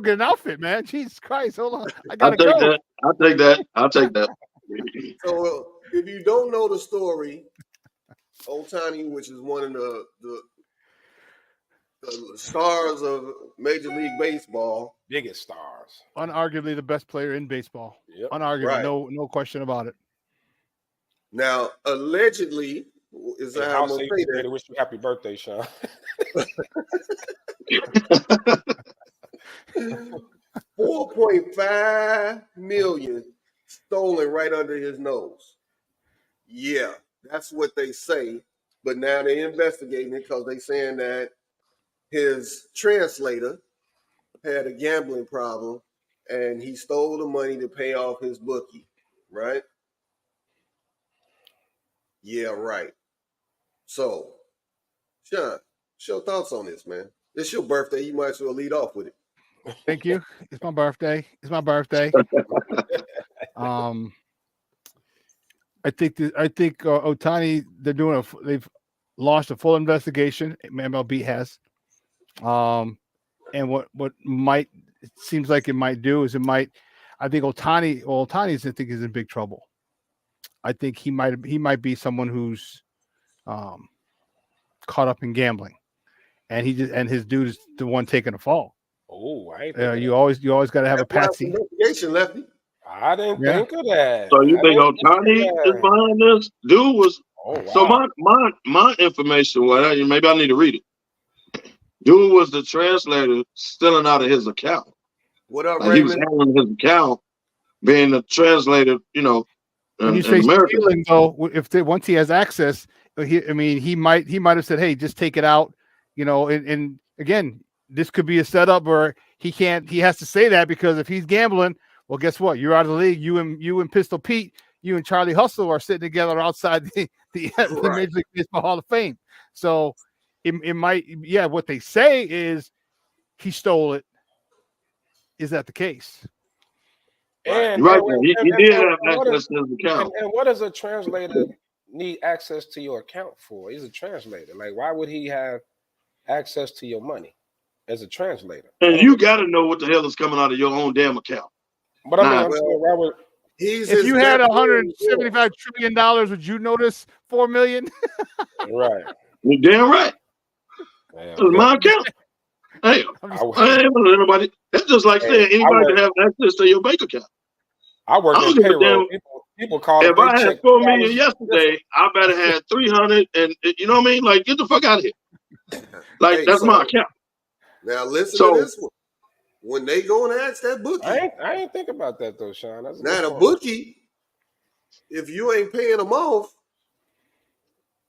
get an outfit, man. Jesus Christ. Hold on. I got to go. I'll take that. So if you don't know the story, Ohtani, which is one of the stars of Major League Baseball. Biggest stars. Unarguably the best player in baseball. Yep. Unarguably. Right. No question about it. Now, allegedly, is that how I'm going to say that? Wish you happy birthday, Sean. $4.5 million stolen right under his nose. Yeah, that's what they say. But now they're investigating it because they're saying that his translator had a gambling problem and he stole the money to pay off his bookie, right? Yeah, right. So, Sean, what's your thoughts on this, man? It's your birthday. You might as well lead off with it. Thank you. It's my birthday. I think Ohtani, they've launched a full investigation. MLB has. And what it seems like it might do is I think Ohtani is in big trouble. I think he might be someone who's caught up in gambling, and his dude is the one taking a fall. Oh, you always got to have a patsy. Investigation, Lefty. I didn't think of that. So you think Ohtani is behind this? Dude was. Oh, wow. So my information, maybe I need to read it. Dude was the translator stealing out of his account. What up, He was handling his account, being the translator, When you say stealing, though, once he has access, he might have said, "Hey, just take it out," And again, this could be a setup where he has to say that because if he's gambling, well, guess what? You're out of the league. You and Pistol Pete, you and Charlie Hustle are sitting together outside the Major League Baseball Hall of Fame. So it might, what they say is he stole it. Is that the case? And, right. and, He did have access to his account. And what does a translator need access to your account for? He's a translator. Like, why would he have access to your money as a translator? And you got to know what the hell is coming out of your own damn account. But I mean, I'm saying, why would if you had $175 trillion, would you notice 4 million? Right. You're damn right. It's my account. Hey, I ain't let anybody. That's just like saying anybody can have access to your bank account. I work in payroll. People call it. If I had 4 million yesterday, I better have 300, and you know what I mean. Like, get the fuck out of here. Like, that's my account. Now listen to this one. When they go and ask that bookie, I ain't think about that though, Sean. That's now the bookie, if you ain't paying him off,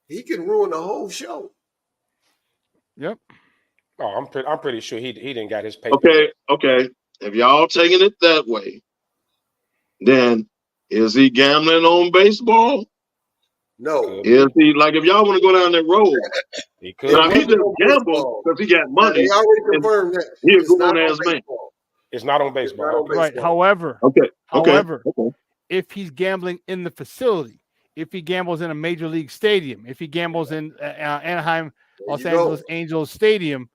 he can ruin the whole show. Yep. Oh, I'm pretty sure he didn't got his paper. Okay. If y'all taking it that way, then is he gambling on baseball? No. Is he, like, if y'all want to go down that road, he could. Now, he just gambled because he got money. They already confirmed that. He's a grown-ass man. It's not on baseball. Right. However, if he's gambling in the facility, if he gambles in a major league stadium, if he gambles in Anaheim, Los Angeles Angels Stadium,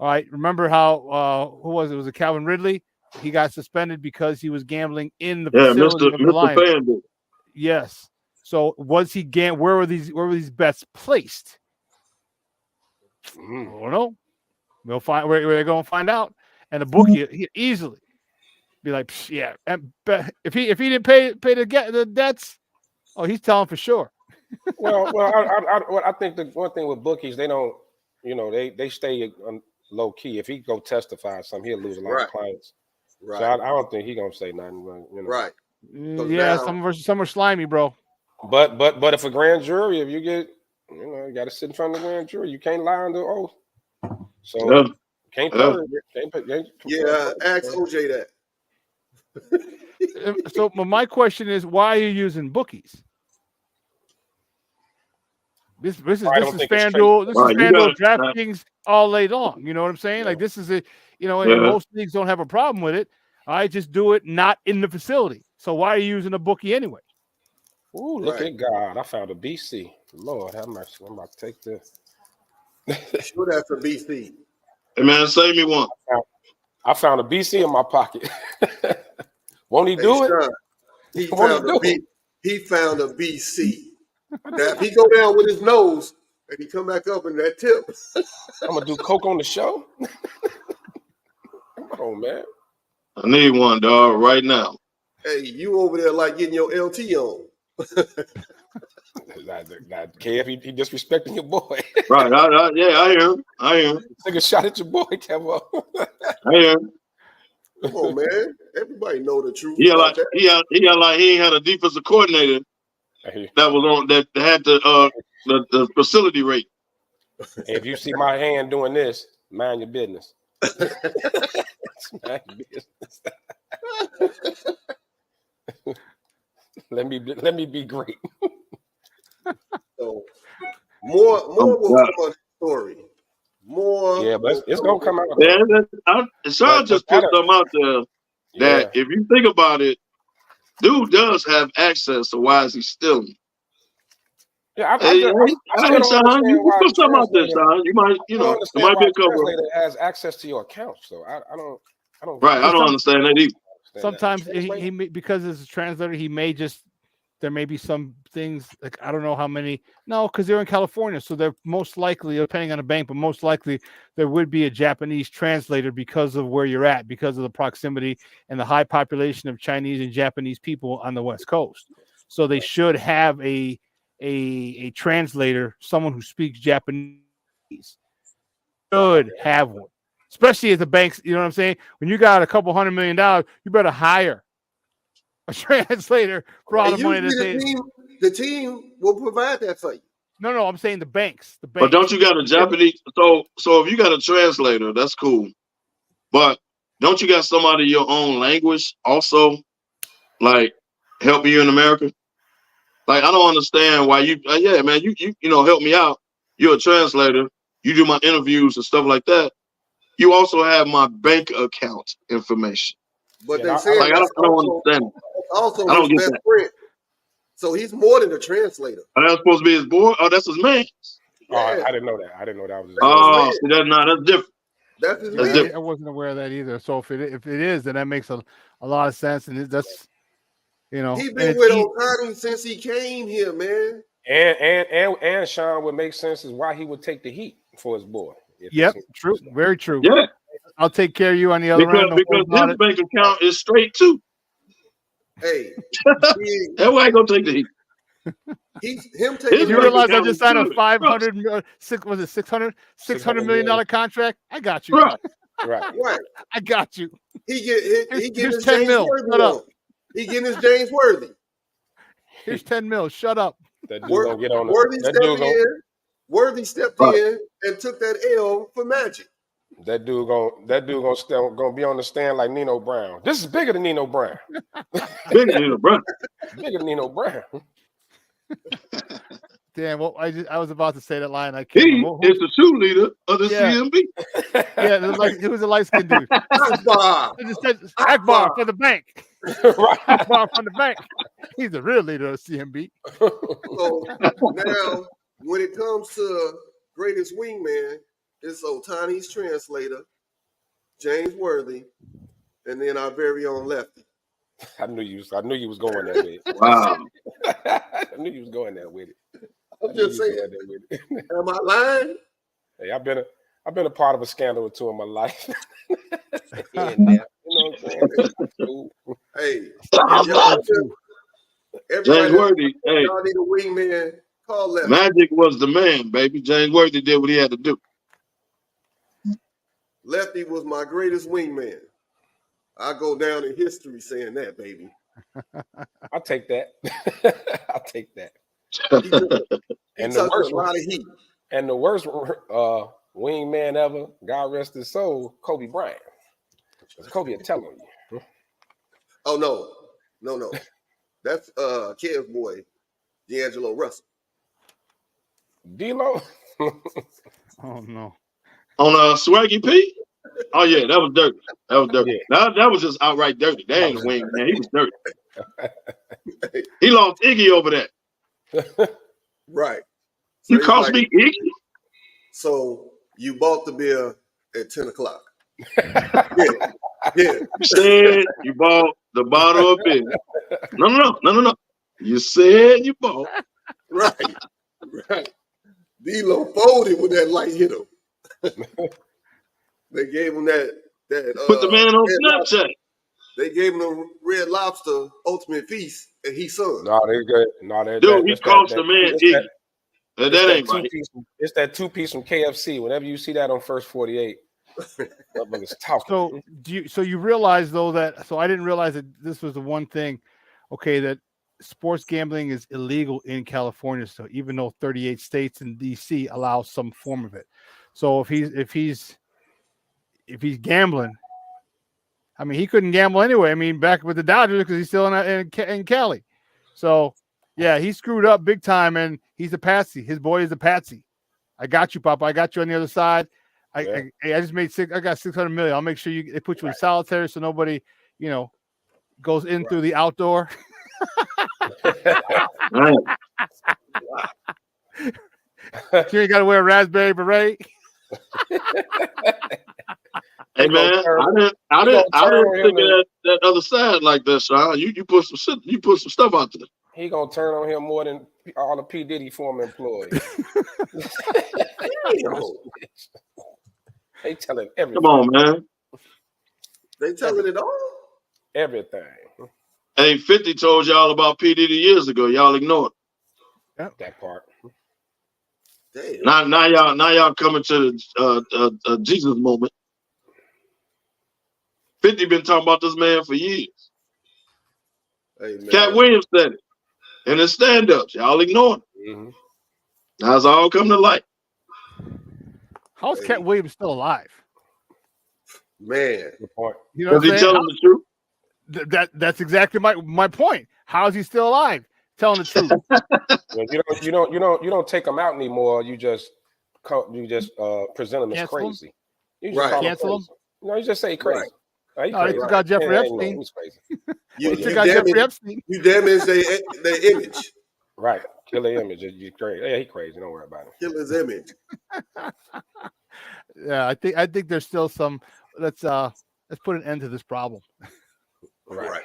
all right. Remember how who was it? Was it Calvin Ridley? He got suspended because he was gambling in the facility of the Lions. Yes. So was he where were these bets placed? I don't know. We'll find. We're going to find out. And the bookie he easily be like, yeah. If he didn't pay the debts, oh, he's telling for sure. well, I think the one thing with bookies, they don't, they stay low key. If he go testify something, he'll lose a lot of clients. Right. So I don't think he gonna say nothing. Right. Yeah. Some are slimy, bro. But if a grand jury, if you get, you got to sit in front of the grand jury. You can't lie under oath. So can't purge. Ask OJ that. So my question is, why are you using bookies? This is FanDuel. This is FanDuel DraftKings all day long. You know what I'm saying? Like, this is and most leagues don't have a problem with it. I just do it not in the facility. So why are you using a bookie anyway? Ooh, look at God! I found a BC. Lord have mercy. I'm about to take this. Sure, that's a BC. Hey man, save me one. I found a BC in my pocket. Won't he do it? He found a BC. Now, if he go down with his nose and he come back up in that tip, I'm gonna do coke on the show. Come on, man. I need one, dog, right now. Hey, you over there like getting your LT on. Not Kev, he disrespecting your boy. Right, I am. Take a shot at your boy, Kev. I am. Come on, man. Everybody know the truth. He ain't had a defensive coordinator that was on that had the facility rate. Hey, if you see my hand doing this, mind your business. Mind your business. Let me be great. So more will come on the story. More. Yeah, but it's gonna come out. Sean just put them out there that if you think about it, dude does have access. So why is he stealing? Yeah, Sean, you put something out there, Sean. You might, it might be a cover. That has access to your account, so I don't. Right, I don't understand that either. Sometimes he because as a translator, there may be some things like I don't know how many. No, because they're in California, so they're most likely, depending on the bank, but most likely there would be a Japanese translator because of where you're at, because of the proximity and the high population of Chinese and Japanese people on the West Coast. So they should have a translator, someone who speaks Japanese. Should have one. Especially as the banks, you know what I'm saying? When you got a couple $100 million, you better hire a translator for all the money that the team will provide that for you. No, I'm saying the banks. But don't you got a Japanese? So if you got a translator, that's cool. But don't you got somebody your own language also, like helping you in America? Like I don't understand why you. You help me out. You're a translator. You do my interviews and stuff like that. you also have my bank account information. But Yeah, they said Like, I don't understand. also I don't his get best that. friend. So he's more than a translator. Are that supposed to be his boy? Oh, that's his man. Oh, Yeah. I didn't know that. I didn't know that was his Oh, see, that's different. That's his That's man. different. I wasn't aware of that either. So if it is, then that makes a lot of sense, and that's He's and been it's with Otani since he came here, man. And Sean, would make sense is why he would take the heat for his boy. Yep, true, very true. Yeah, I'll take care of you on the other end. because his bank account is straight too. Hey, That way I gonna take the heat. him taking. You realize I account just is signed a good. $500 $600 million contract? I got you. Right. Right. I got you. He getting Here's his 10 James mil. Worthy Shut up. on. He getting his James Worthy. Here's 10 mil. Shut up. That dude gonna get on Worthy that stepped dude gonna, in. Worthy stepped in and took that L for Magic. that dude gonna be on the stand like Nino Brown. This is bigger than Nino Brown. Bigger than a brother. Bigger than Nino Brown. Damn, well, I was about to say that line. I can't He remember. is the shoe leader of the Yeah. CMB. Yeah, he was a light-skinned dude. Akbar. I just said Akbar for the bank. Right. Akbar from the bank. He's the real leader of CMB. So now, when it comes to greatest wingman, it's Otani's translator, James Worthy, and then our very own Lefty. I knew you was going there with it. Wow. I knew you was going there with it. I'm just saying. Am I lying? Hey, I've been a part of a scandal or two in my life. Here and there. You know what I'm saying? Cool. Hey, James Worthy, hey, y'all need a wingman. Call Lefty. Magic was the man, baby. James Worthy did what he had to do. Lefty was my greatest wingman. I go down in history saying that, baby. I'll take that. I'll take that. He took a lot of heat. And the worst wingman ever, God rest his soul, Kobe Bryant. Kobe will tell him. Oh no. That's Kev's boy, D'Angelo Russell. D-Lo? Oh no. On Swaggy P? Oh yeah, that was dirty. That was dirty. Yeah. That was just outright dirty. That ain't a wing, man. He was dirty. He lost Iggy over that. Right. You cost me Iggy? So you bought the beer at 10 o'clock. Yeah. You said you bought the bottle of beer. No. You said you bought. Right. D-Lo folded when that light hit him. They gave him that Put the man on Snapchat. Lobster. They gave him the Red Lobster Ultimate Feast, and he sung. No, they good. No, Dude, he cost the man Iggy. That ain't right. It's that 2-piece from KFC. Whenever you see that on First 48, it's tough. So you realize though that I didn't realize that this was the one thing, okay, that sports gambling is illegal in California. So even though 38 states and DC allow some form of it, so if he's gambling, I mean he couldn't gamble anyway. I mean back with the Dodgers because he's still in Cali. So yeah, he screwed up big time, and he's a patsy. His boy is a patsy. I got you, Papa. I got you on the other side. I just made I got $600 million. I'll make sure they put you in solitary so nobody, goes in through the outdoor. Right. You ain't got to wear a raspberry beret. Hey man, I didn't think of that other side like that, Sean. You put some shit, you put some stuff out there. He gonna turn on him more than all the P. Diddy former employees. They telling everything. Come on, man. They telling it all? Everything. Hey, 50 told y'all about P. Diddy years ago. Y'all ignored it. That part. Damn. Now y'all coming to the Jesus moment. 50 been talking about this man for years. Hey, man. Cat Williams said it. And his stand-ups. Y'all ignored it. Mm-hmm. Now it's all come to light. How's Cat Williams still alive? Man. Good point. You know what I'm he saying? telling the truth? That's exactly my point. How is he still alive? Telling the truth. You don't take them out anymore. You just present them as crazy. You just call cancel him. No, you just say crazy. Right. No, he took out Jeffrey Epstein. He's crazy. You damage their image. Right. Kill the image. You crazy. Yeah, he crazy. Don't worry about it. Kill his image. Yeah, I think there's still some. Let's put an end to this problem. Right.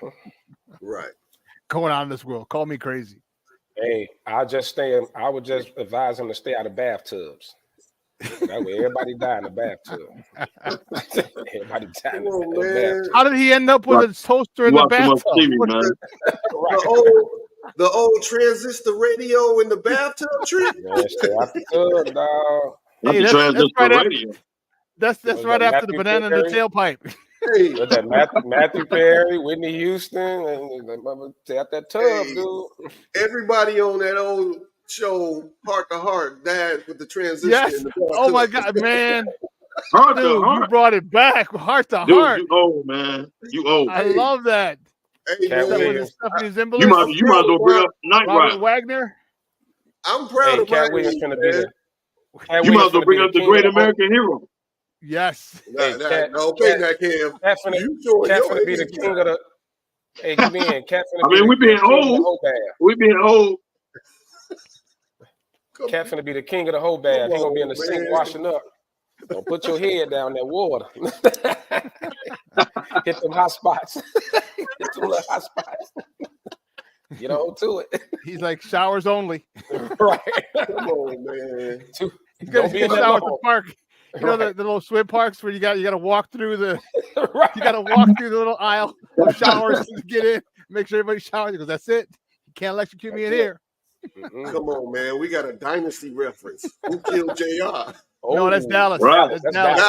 Going on in this world. Call me crazy. Hey, I would just advise him to stay out of bathtubs. That way everybody die in the bathtub. Everybody die in the bathtub. How did he end up with a toaster in the bathtub? The old transistor radio in the bathtub trick. Stay out the tub, dog. Hey, that's right after the banana in the tailpipe. Hey, with that Matthew Perry, Whitney Houston, and stay out that tub, dude. Everybody on that old show, Heart to Heart, died with the transistor. Yes. In the bathtub. Oh my God, man. Heart to Heart. You brought it back. Heart to Dude, Heart. You old, man. You old. I love that. Hey, Stephanie you might as well bring up Night Robert Ride. Wagner. I'm proud of Cat Williams going to be there. You might as well bring up the Great American Hero. Yes. Cat finna be the king of the. Hey, come in. Cat finna we being old. We being old. Cat finna be the king of the whole bath. He gonna be in the sink washing up. Don't put your head down in that water. Hit them hot spots. Hit them little hot spots. Get on to it. He's like showers only. Right. Come on, man. He's gonna be in the shower at the park. You know the little swim parks where you got to walk through the you got to walk through the little aisle of showers to get in. Make sure everybody showers because that's it. You can't electrocute me in here. Come on, man. We got a dynasty reference. Who killed JR? No, that's Dallas. Right. That's Dallas.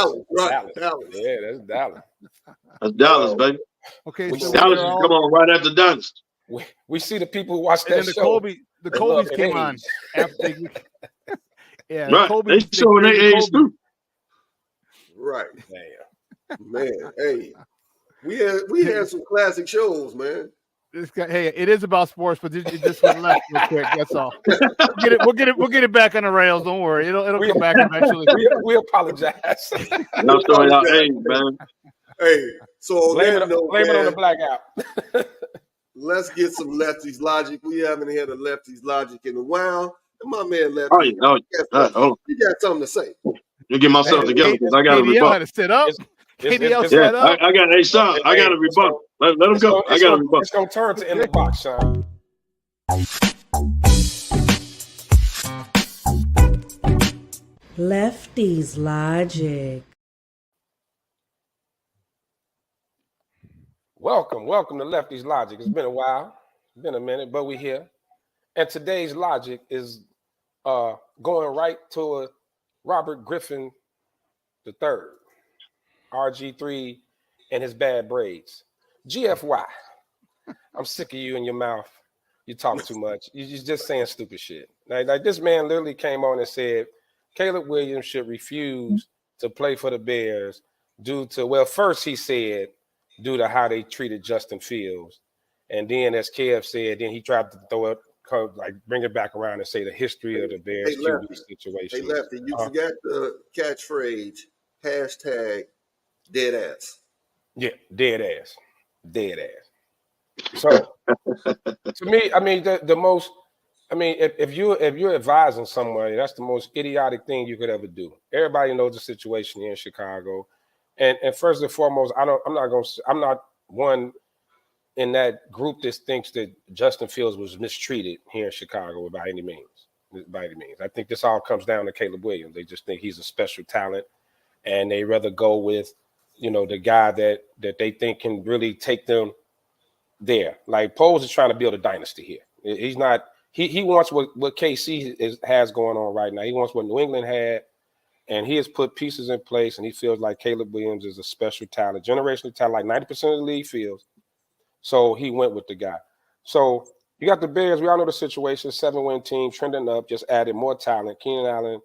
Dallas. Yeah, that's Dallas. That's Dallas, baby. Okay, so Dallas is come on right after Dallas. We see the people who watch that show. The Colbys came on after yeah, right. The they showing their age too. Right. Man. Hey, we had some classic shows, man. This guy, hey, it is about sports, but it just went left real quick. That's all. We'll get it back on the rails. Don't worry, it'll come back eventually. We apologize. Y'all showing our age, man. Hey, so blame it on the blackout. Let's get some Lefty's Logic. We haven't had a Lefty's Logic in a while. And my man Lefty, you got something to say. You get myself together because I got to rebut. Had to sit up. I got a son. I got to rebut. Let him go. I got to rebut. It's gonna turn to in the box, Sean. Lefty's Logic. Welcome to Lefty's Logic. It's been a while. It's been a minute, but we're here. And today's logic is going right to Robert Griffin III, RG3, and his bad braids. GFY. I'm sick of you in your mouth. You talk too much. You're just saying stupid shit. Like this man literally came on and said Caleb Williams should refuse to play for the Bears due to, first he said, due to how they treated Justin Fields. And then as Kev said, then he tried to throw it, bring it back around and say the history of the Bears QB situation. Hey, Lefty, you forgot the catchphrase, hashtag dead ass. Yeah, dead ass. Dead ass. So to me, I mean, the most, I mean, if you're advising somebody, that's the most idiotic thing you could ever do. Everybody knows the situation here in Chicago. And first and foremost, I'm not one in that group that thinks that Justin Fields was mistreated here in Chicago by any means. I think this all comes down to Caleb Williams. They just think he's a special talent, and they rather go with, the guy that they think can really take them there. Like Poles is trying to build a dynasty here. He's not. He wants what KC has going on right now. He wants what New England had. And he has put pieces in place, and he feels like Caleb Williams is a special talent, generational talent, like 90% of the league feels. So he went with the guy. So you got the Bears. We all know the situation. 7-win team, trending up, just added more talent. Keenan Allen,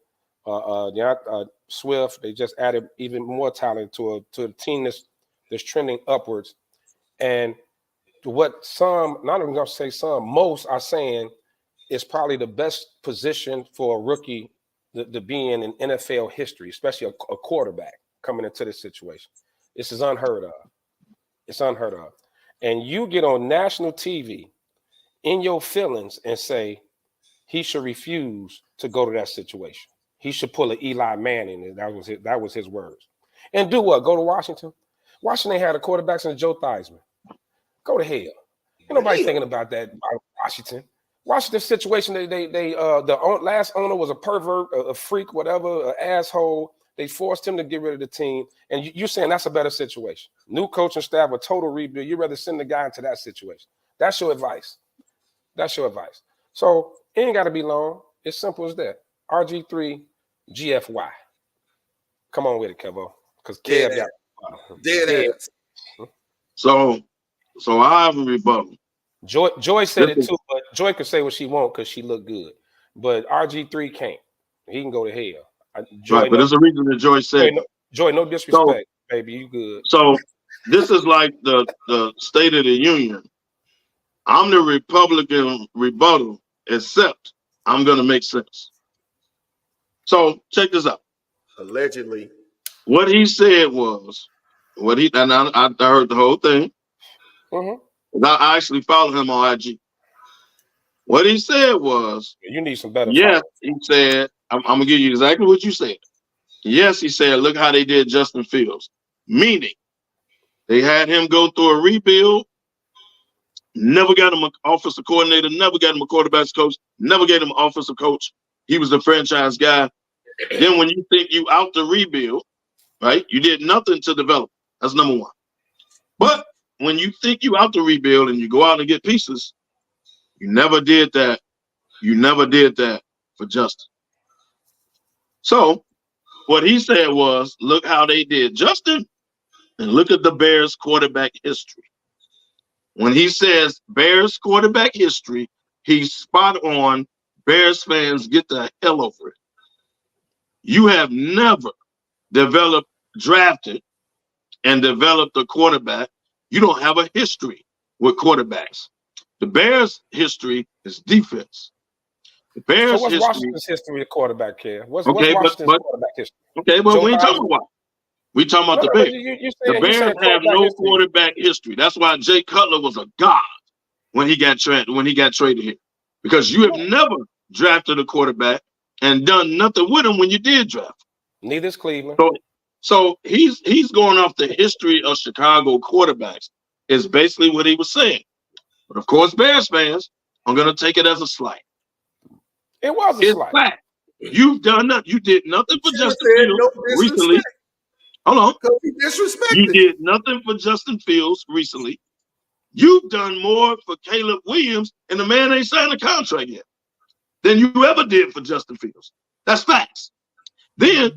Swift, they just added even more talent to a team that's trending upwards. And what most are saying is probably the best position for a rookie to be in NFL history, especially a quarterback, coming into this situation. This is unheard of. It's unheard of. And you get on national TV in your feelings and say he should refuse to go to that situation. He should pull an Eli Manning. That was his words. And do what? Go to Washington? Washington had a quarterbacks and Joe Theismann. Go to hell. Ain't nobody thinking about that about Washington. Washington situation, the last owner was a pervert, a freak, whatever, an asshole. They forced him to get rid of the team. And you're saying that's a better situation. New coaching staff, a total rebuild. You'd rather send the guy into that situation. That's your advice. That's your advice. So it ain't got to be long. It's simple as that. RG3, GFY. Come on with it, Kevo. Because Kev got dead ass. So I have a rebuttal. Joy said it too, but Joy could say what she want because she looked good. But RG3 can't. He can go to hell. Joy, right, but there's a reason that Joy said. Joy, no disrespect, baby. You good. So this is like the State of the Union. I'm the Republican rebuttal, except I'm going to make sense. So check this out. Allegedly. What he said was, and I heard the whole thing. Mm-hmm. I actually follow him on IG. What he said was, you need some better. Yes, he said, I'm going to give you exactly what you said. Yes, he said, look how they did Justin Fields. Meaning, they had him go through a rebuild, never got him an offensive coordinator, never got him a quarterback's coach, never gave him an offensive coach. He was the franchise guy. Then when you think you out the rebuild, right, you did nothing to develop. That's number one. But when you think you out the rebuild and you go out and get pieces, you never did that. You never did that for Justin. So what he said was, look how they did Justin and look at the Bears quarterback history. When he says Bears quarterback history, he's spot on. Bears fans, get the hell over it. You have never drafted and developed a quarterback. You don't have a history with quarterbacks. The Bears' history is defense. The Bears' so what's history, Washington's history of quarterback here? What's okay, Washington's quarterback history? Okay, but we ain't talking about. We talking about the Bears. The Bears have no quarterback history. That's why Jay Cutler was a god when he got traded here, because you have never drafted a quarterback and done nothing with him when you did draft. Neither is Cleveland. So he's going off the history of Chicago quarterbacks is basically what he was saying. But of course, Bears fans are going to take it as a slight. It was a slight. Fact. You've done nothing. You did nothing for Justin Fields recently. Hold on. You did nothing for Justin Fields recently. You've done more for Caleb Williams, and the man ain't signed a contract yet, than you ever did for Justin Fields. That's facts. Then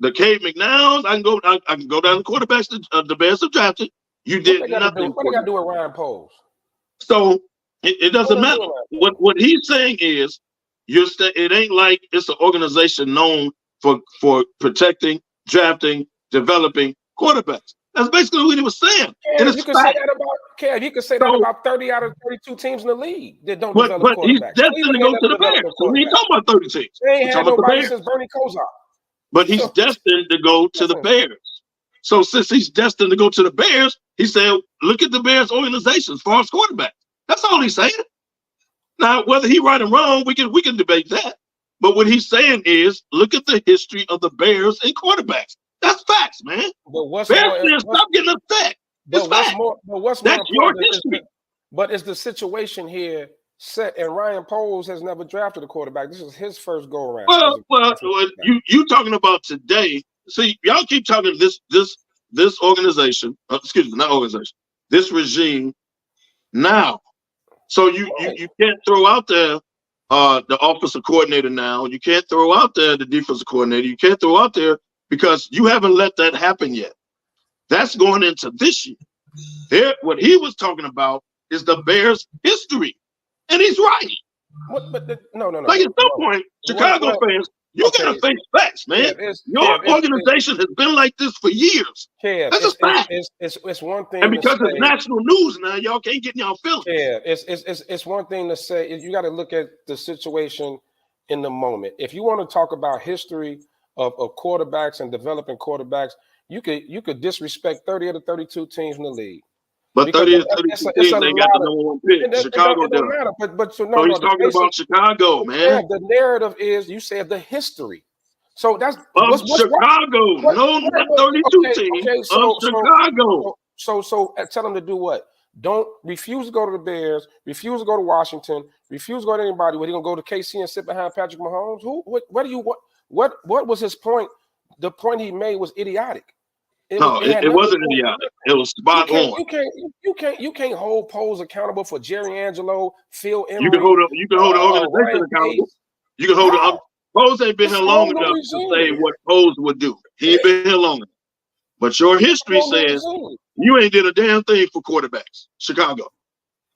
the Cade McNowns, I can go down the quarterbacks the Bears have drafted. You did nothing. What they got to do with Ryan Poles? So it doesn't matter. What he's saying is, it ain't like it's an organization known for protecting, drafting, developing quarterbacks. That's basically what he was saying. And you can say that about Kev. You can say that about 30 out of 32 teams in the league that don't develop quarterbacks. But he's destined to go to the Bears. So we ain't talking about 30 teams. They ain't had nobody since Bernie Kosar. But he's destined to go to the Bears. So since he's destined to go to the Bears, he said, look at the Bears organization as far as quarterback. That's all he's saying. Now, whether he's right or wrong, we can debate that. But what he's saying is, look at the history of the Bears and quarterbacks. That's facts, man. But what's Bears fans, stop getting upset. That's your history. But is the situation here set? And Ryan Poles has never drafted a quarterback. This is his first go around. Well, you talking about today? See, y'all keep talking this organization. Not organization. This regime now. So you can't throw out there the offensive coordinator now. You can't throw out there the defensive coordinator. You can't throw out there because you haven't let that happen yet. That's going into this year. What he was talking about is the Bears' history, and he's right. No. Like at some point, Chicago fans, you gotta face facts, man. Your organization has been like this for years. That's a fact. It's one thing, and because it's national news now, y'all can't get in y'all feelings. Yeah, it's one thing to say. You got to look at the situation in the moment. If you want to talk about history of quarterbacks and developing quarterbacks, you could disrespect 30 of the 32 teams in the league. But 30 of 32 teams, they got the number one pick. Chicago does. But so he's talking about Chicago, man. The narrative is, you said the history. So that's Chicago. No, not 32 teams of Chicago. So tell them to do what? Don't refuse to go to the Bears, refuse to go to Washington, refuse to go to anybody. Where he gonna go to KC and sit behind Patrick Mahomes? What was his point? The point he made was idiotic. It wasn't idiotic. It was spot on. You can't hold Poles accountable for Jerry Angelo, Phil Emery. You can hold the organization accountable. You can hold the Poles ain't been here long enough to say what Poles would do. He ain't been here long enough. But your history says you ain't did a damn thing for quarterbacks, Chicago.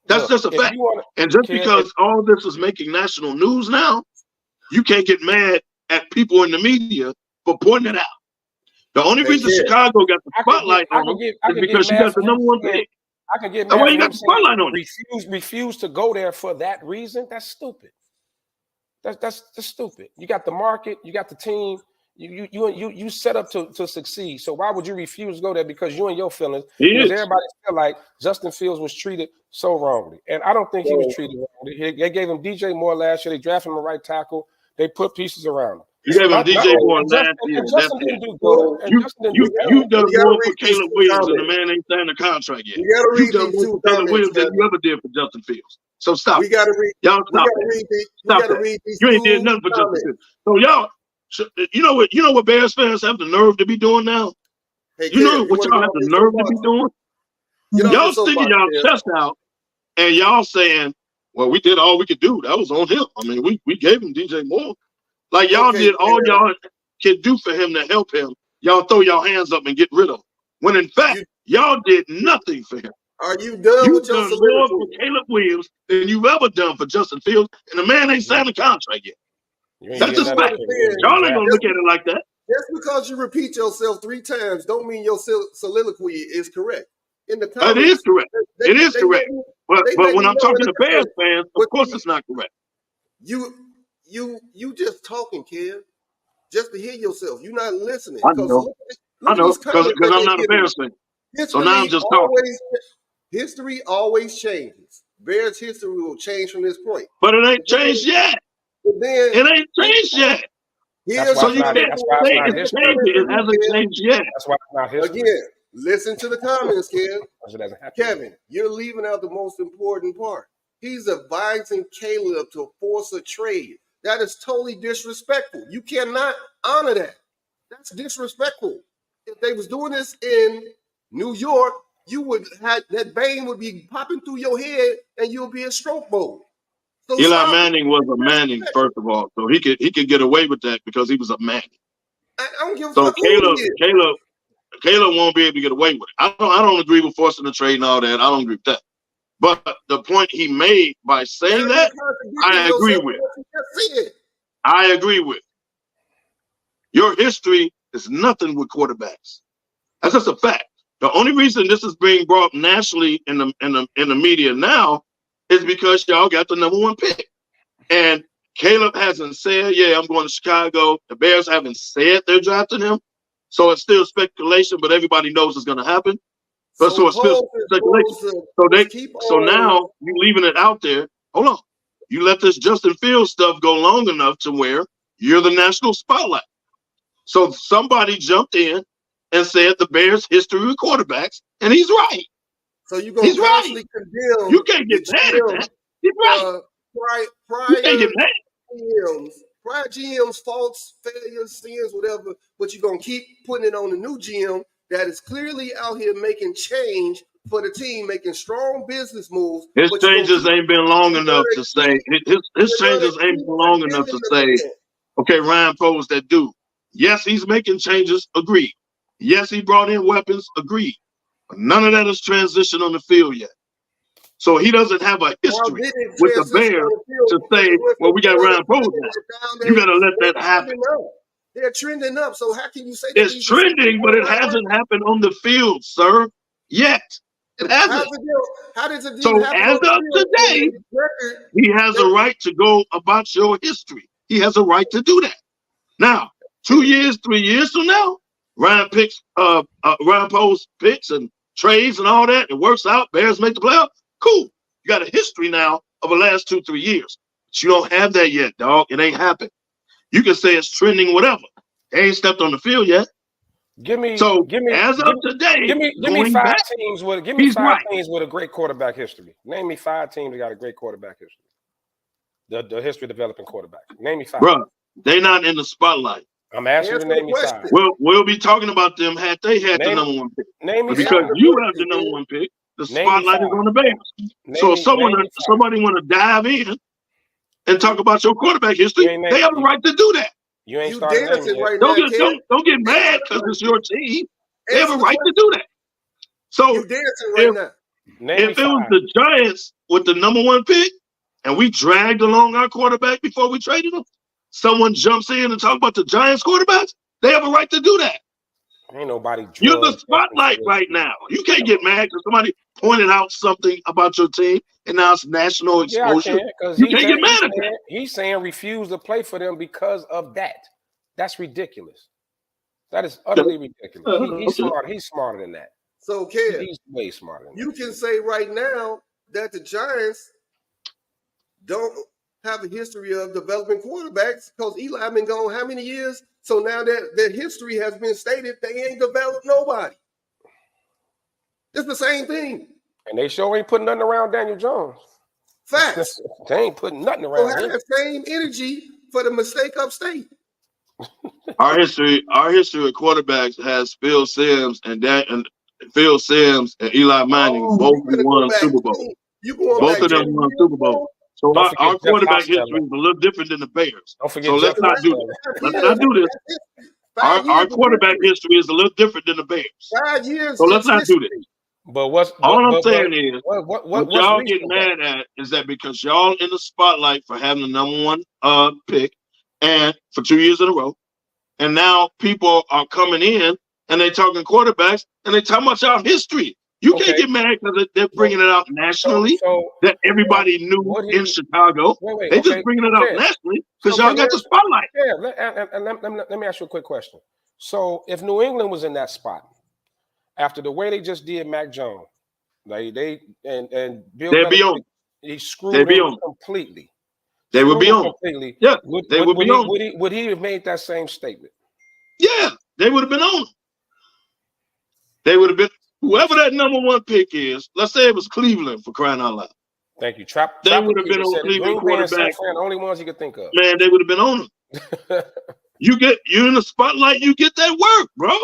That's just a fact. And just because all this is making national news now, you can't get mad at people in the media for pointing it out. The only reason Chicago got the spotlight on them is because you got the number one pick. I can get mad. That's why you got the spotlight on it. Refuse to go there for that reason. That's stupid. That's stupid. You got the market. You got the team. You set up to succeed. So why would you refuse to go there? Because you and your feelings. Because everybody feel like Justin Fields was treated so wrongly, and I don't think he was treated wrongly. They gave him DJ Moore last year. They drafted him a right tackle. They put pieces around him. You gave him DJ Moore last year. You done more for Caleb Williams, and the man ain't signed a contract yet. You done more for Caleb Williams than you ever did for Justin Fields. So stop. We gotta read. Y'all stop it. You ain't did nothing for Justin Fields. So y'all, you know what Bears fans have the nerve to be doing now? Hey, you know what y'all have the nerve to be doing? Y'all sticking y'all chest out and y'all saying, well, we did all we could do. That was on him. I mean, we gave him DJ Moore. Like y'all did all y'all could do for him to help him. Y'all throw your hands up and get rid of him. When in fact, y'all did nothing for him. Are you done with your soliloquy? More for Caleb Williams than you've ever done for Justin Fields, and the man ain't signed a contract yet. That's a fact. Y'all ain't gonna look at it like that. Just because you repeat yourself 3 times don't mean your soliloquy is correct. In the comments, it is correct. It is correct. But when I'm talking to Bears fans, of course it's not correct. You just talking, kid. Just to hear yourself. You're not listening. I know. Because I'm not a Bears fan. So now I'm just talking. History always changes. Bears history will change from this point. But it ain't changed yet. It ain't changed yet. So you can't say it's changed. It hasn't changed yet. That's why it's not history. Again, listen to the comments, Ken. Kevin, you're leaving out the most important part. He's advising Caleb to force a trade. That is totally disrespectful. You cannot honor that. That's disrespectful. If they was doing this in New York, you would have that vein would be popping through your head and you'll be in stroke mode. So Eli Manning was a Manning, first of all. So he could get away with that because he was a Manning. I don't give a so fuck. Caleb won't be able to get away with it. I don't agree with forcing the trade and all that. I don't agree with that. But the point he made by saying that, I agree with. I agree with. Your history is nothing with quarterbacks. That's just a fact. The only reason this is being brought nationally in the media now is because y'all got the number one pick. And Caleb hasn't said, yeah, I'm going to Chicago. The Bears haven't said they're drafting him. So it's still speculation, but everybody knows it's going to happen. So it's still speculation. So now you leaving it out there. Hold on. You let this Justin Fields stuff go long enough to where you're the national spotlight. So somebody jumped in and said the Bears' history with quarterbacks, and he's right. So you're going to constantly condemn. You can't get mad at that. He's right. You can't get mad. Prior GM's faults, failures, sins, whatever, but you're going to keep putting it on the new GM that is clearly out here making change for the team, making strong business moves. His changes ain't been long enough to say. His changes ain't been long enough to say, okay, Ryan Poles that dude. Yes, he's making changes, agreed. Yes, he brought in weapons, agreed. But none of that is transitioned on the field yet. So he doesn't have a history with the Bears to say, well, we got Ryan Poles now. You got to let that happen. They're trending up, so how can you say that? It's trending, but it hasn't happened on the field, sir, yet. It hasn't. How does it so as of today, he has a right to go about your history. He has a right to do that. Now, 2 years, 3 years from now, Ryan Post picks and trades and all that. It works out. Bears make the playoff. Cool. You got a history now of the last 2-3 years. But you don't have that yet, dog. It ain't happened. You can say it's trending, whatever. They ain't stepped on the field yet. Give me as of today, give me 5 teams with a great quarterback history. Name me 5 teams that got a great quarterback history. The history of developing quarterback. Name me 5. Bro, they not in the spotlight. I'm asking you to name me 5. We'll be talking about them had they had the number 1 pick. Name me because you have the number 1 pick, the spotlight is on the Bears. So if somebody want to dive in and talk about your quarterback history, they have a right to do that. You ain't starting right don't get mad because it's your team. They have a right to do that. So you dancing right now. If it was the Giants with the number 1 pick and we dragged along our quarterback before we traded him, someone jumps in and talk about the Giants quarterbacks, they have a right to do that. Ain't nobody. You're the spotlight right now. You can't get mad because somebody pointed out something about your team and now it's national exposure. You can't get mad at that. He's saying refuse to play for them because of that. That's ridiculous. That is utterly ridiculous. He's smart. He's smarter than that. So, Kev, he's way smarter than that. You can say right now that the Giants don't have a history of developing quarterbacks because Eli been gone how many years? So now that their history has been stated, they ain't developed nobody. It's the same thing. And they sure ain't putting nothing around Daniel Jones. Facts. They ain't putting nothing around him. So have that same energy for the mistake upstate. Our history of quarterbacks has Phil Simms and Eli Manning both won Super Bowl. Both of them won Super Bowl. So our quarterback history is a little different than the Bears. So let's not do this. Let's not do this. Our quarterback history is a little different than the Bears. 5 years. So let's not do this. But all I'm saying is what y'all get mad at is that because y'all in the spotlight for having the number 1 pick and for 2 years in a row, and now people are coming in and they talking quarterbacks and they talking about y'all history. You can't get mad because they're bringing it out nationally that everybody knew in Chicago. They just bringing it out nationally because y'all got the spotlight. Yeah, and let me ask you a quick question. So if New England was in that spot, after the way they just did Mac Jones, Bill Belichick, he screwed him completely. They would be on. Completely. Yeah, they would be on. Would he have made that same statement? Yeah, they would have been on. They would have been. Whoever that number 1 pick is, let's say it was Cleveland, for crying out loud. Thank you. They would have been on Cleveland quarterback. The only ones you could think of. Man, they would have been on them. You're in the spotlight, you get that work, bro.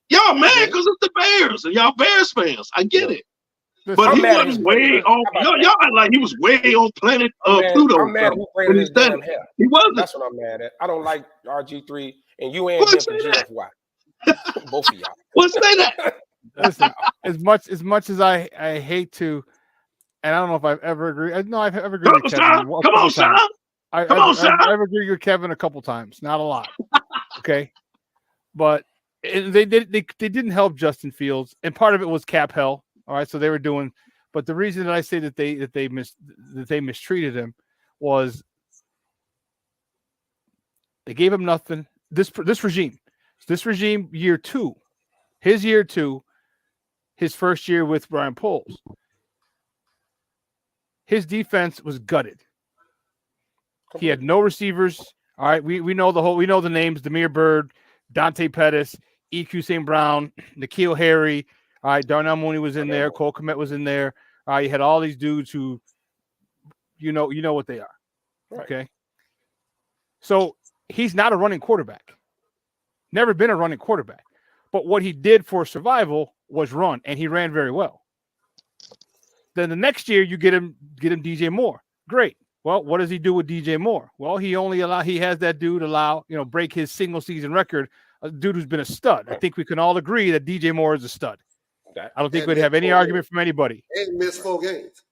Y'all mad because it's the Bears and y'all Bears fans. I get it. But he wasn't way on. Y'all act like he was way on planet Pluto. I'm mad who braided his damn hair. He wasn't. That's what I'm mad at. I don't like RG3 and you and him for GFY. Both of y'all. Let's say that. Listen, as much as I hate to, and I don't know if I've ever agreed. No, I've ever agreed with Kevin. Come on, Sean. I've agreed with Kevin a couple times, not a lot. Okay, but they didn't help Justin Fields, and part of it was cap hell. All right, so they were doing. But the reason that I say that they mistreated him was they gave him nothing. This regime year 2, his year 2. His first year with Brian Poles, his defense was gutted. He had no receivers. All right, we know the names: Demir Bird, Dante Pettis, EQ St. Brown, N'Keal Harry. All right, Darnell Mooney was in there. Cole Kmet was in there. All right, you had all these dudes who, you know what they are. Right. Okay, so he's not a running quarterback. Never been a running quarterback. But what he did for survival was run, and he ran very well. Then the next year you get him DJ Moore. Great. Well, what does he do with DJ Moore? Well, he has that dude break his single season record, a dude who's been a stud. I think we can all agree that DJ Moore is a stud. I don't think we'd have any argument from anybody. And missed 4 games.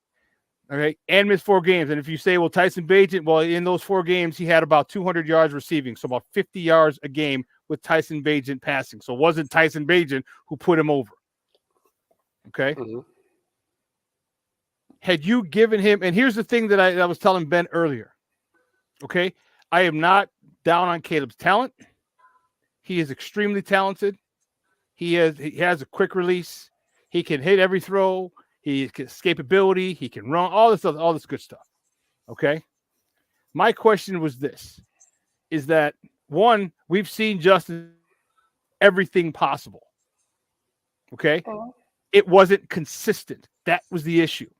Okay, and missed 4 games. And if you say, well, Tyson Bagent, in those 4 games, he had about 200 yards receiving, so about 50 yards a game with Tyson Bagent passing. So it wasn't Tyson Bagent who put him over. Okay. Mm-hmm. Had you given him, and here's the thing that I was telling Ben earlier. Okay. I am not down on Caleb's talent. He is extremely talented. He has a quick release. He can hit every throw. He can escapability. He can run. All this good stuff. Okay. My question was this: is that one? We've seen Justin everything possible. Okay. It wasn't consistent. That was the issue.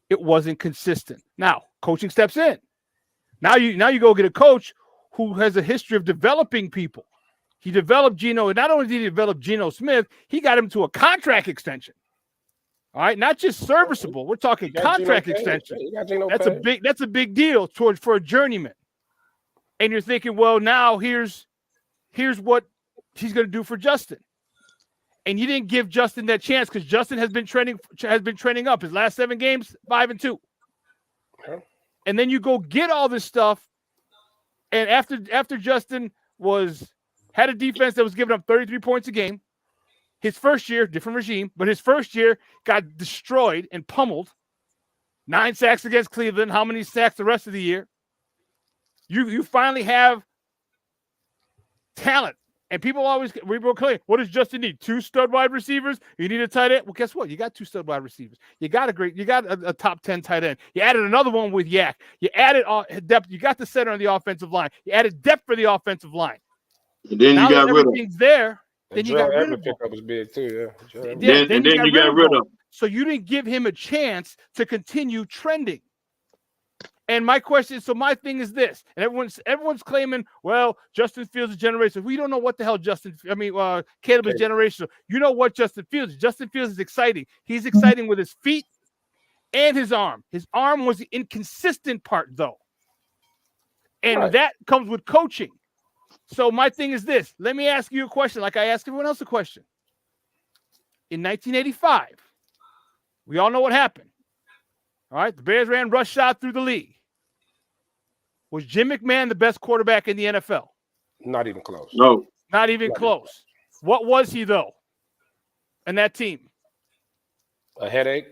It wasn't consistent. Now, coaching steps in. Now you go get a coach who has a history of developing people. He developed Geno, and not only did he develop Geno Smith, he got him to a contract extension. All right, not just serviceable. We're talking contract extension. That's a big deal for a journeyman. And you're thinking, well, now here's what he's going to do for Justin. And you didn't give Justin that chance because Justin has been trending up. His last 7 games, 5-2. Okay. And then you go get all this stuff, and after Justin had a defense that was giving up 33 points a game, his first year, different regime, but his first year got destroyed and pummeled. 9 sacks against Cleveland. How many sacks the rest of the year? You finally have talent. And people always claim, what does Justin need? 2 stud wide receivers? You need a tight end? Well, guess what? You got 2 stud wide receivers. You got a top 10 tight end. You added another one with Yak. You added depth. You got the center on the offensive line. You added depth for the offensive line. And then you got rid of everything's there. Then you got rid of him. Pickup was big too, yeah. Then you got rid of him. So you didn't give him a chance to continue trending. And my question, so my thing is this, and everyone's claiming, well, Justin Fields is generational. We don't know what the hell Caleb is generational. You know what Justin Fields is. Justin Fields is exciting. He's exciting with his feet and his arm. His arm was the inconsistent part, though. And that comes with coaching. So my thing is this. Let me ask you a question like I ask everyone else a question. In 1985, we all know what happened. All right, the Bears ran rush shot through the league. Was Jim McMahon the best quarterback in the NFL? Not even close. No. Not even close. What was he, though, in that team? A headache?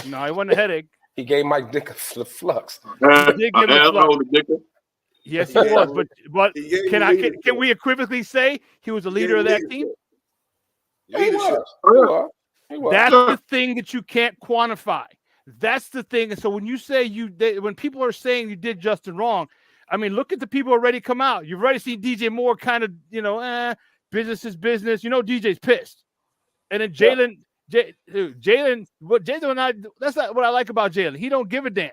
No, he wasn't a headache. He gave Mike Dick a flux. He did give him a flux. Yes, he was. But can we equivocally say he was a leader of that team? Leadership. That's the thing that you can't quantify. That's the thing. And so when you say when people are saying you did Justin wrong, I mean, look at the people already come out. You've already seen DJ Moore kind of, business is business. DJ's pissed. And then Jalen, that's not what I like about Jalen. He don't give a damn.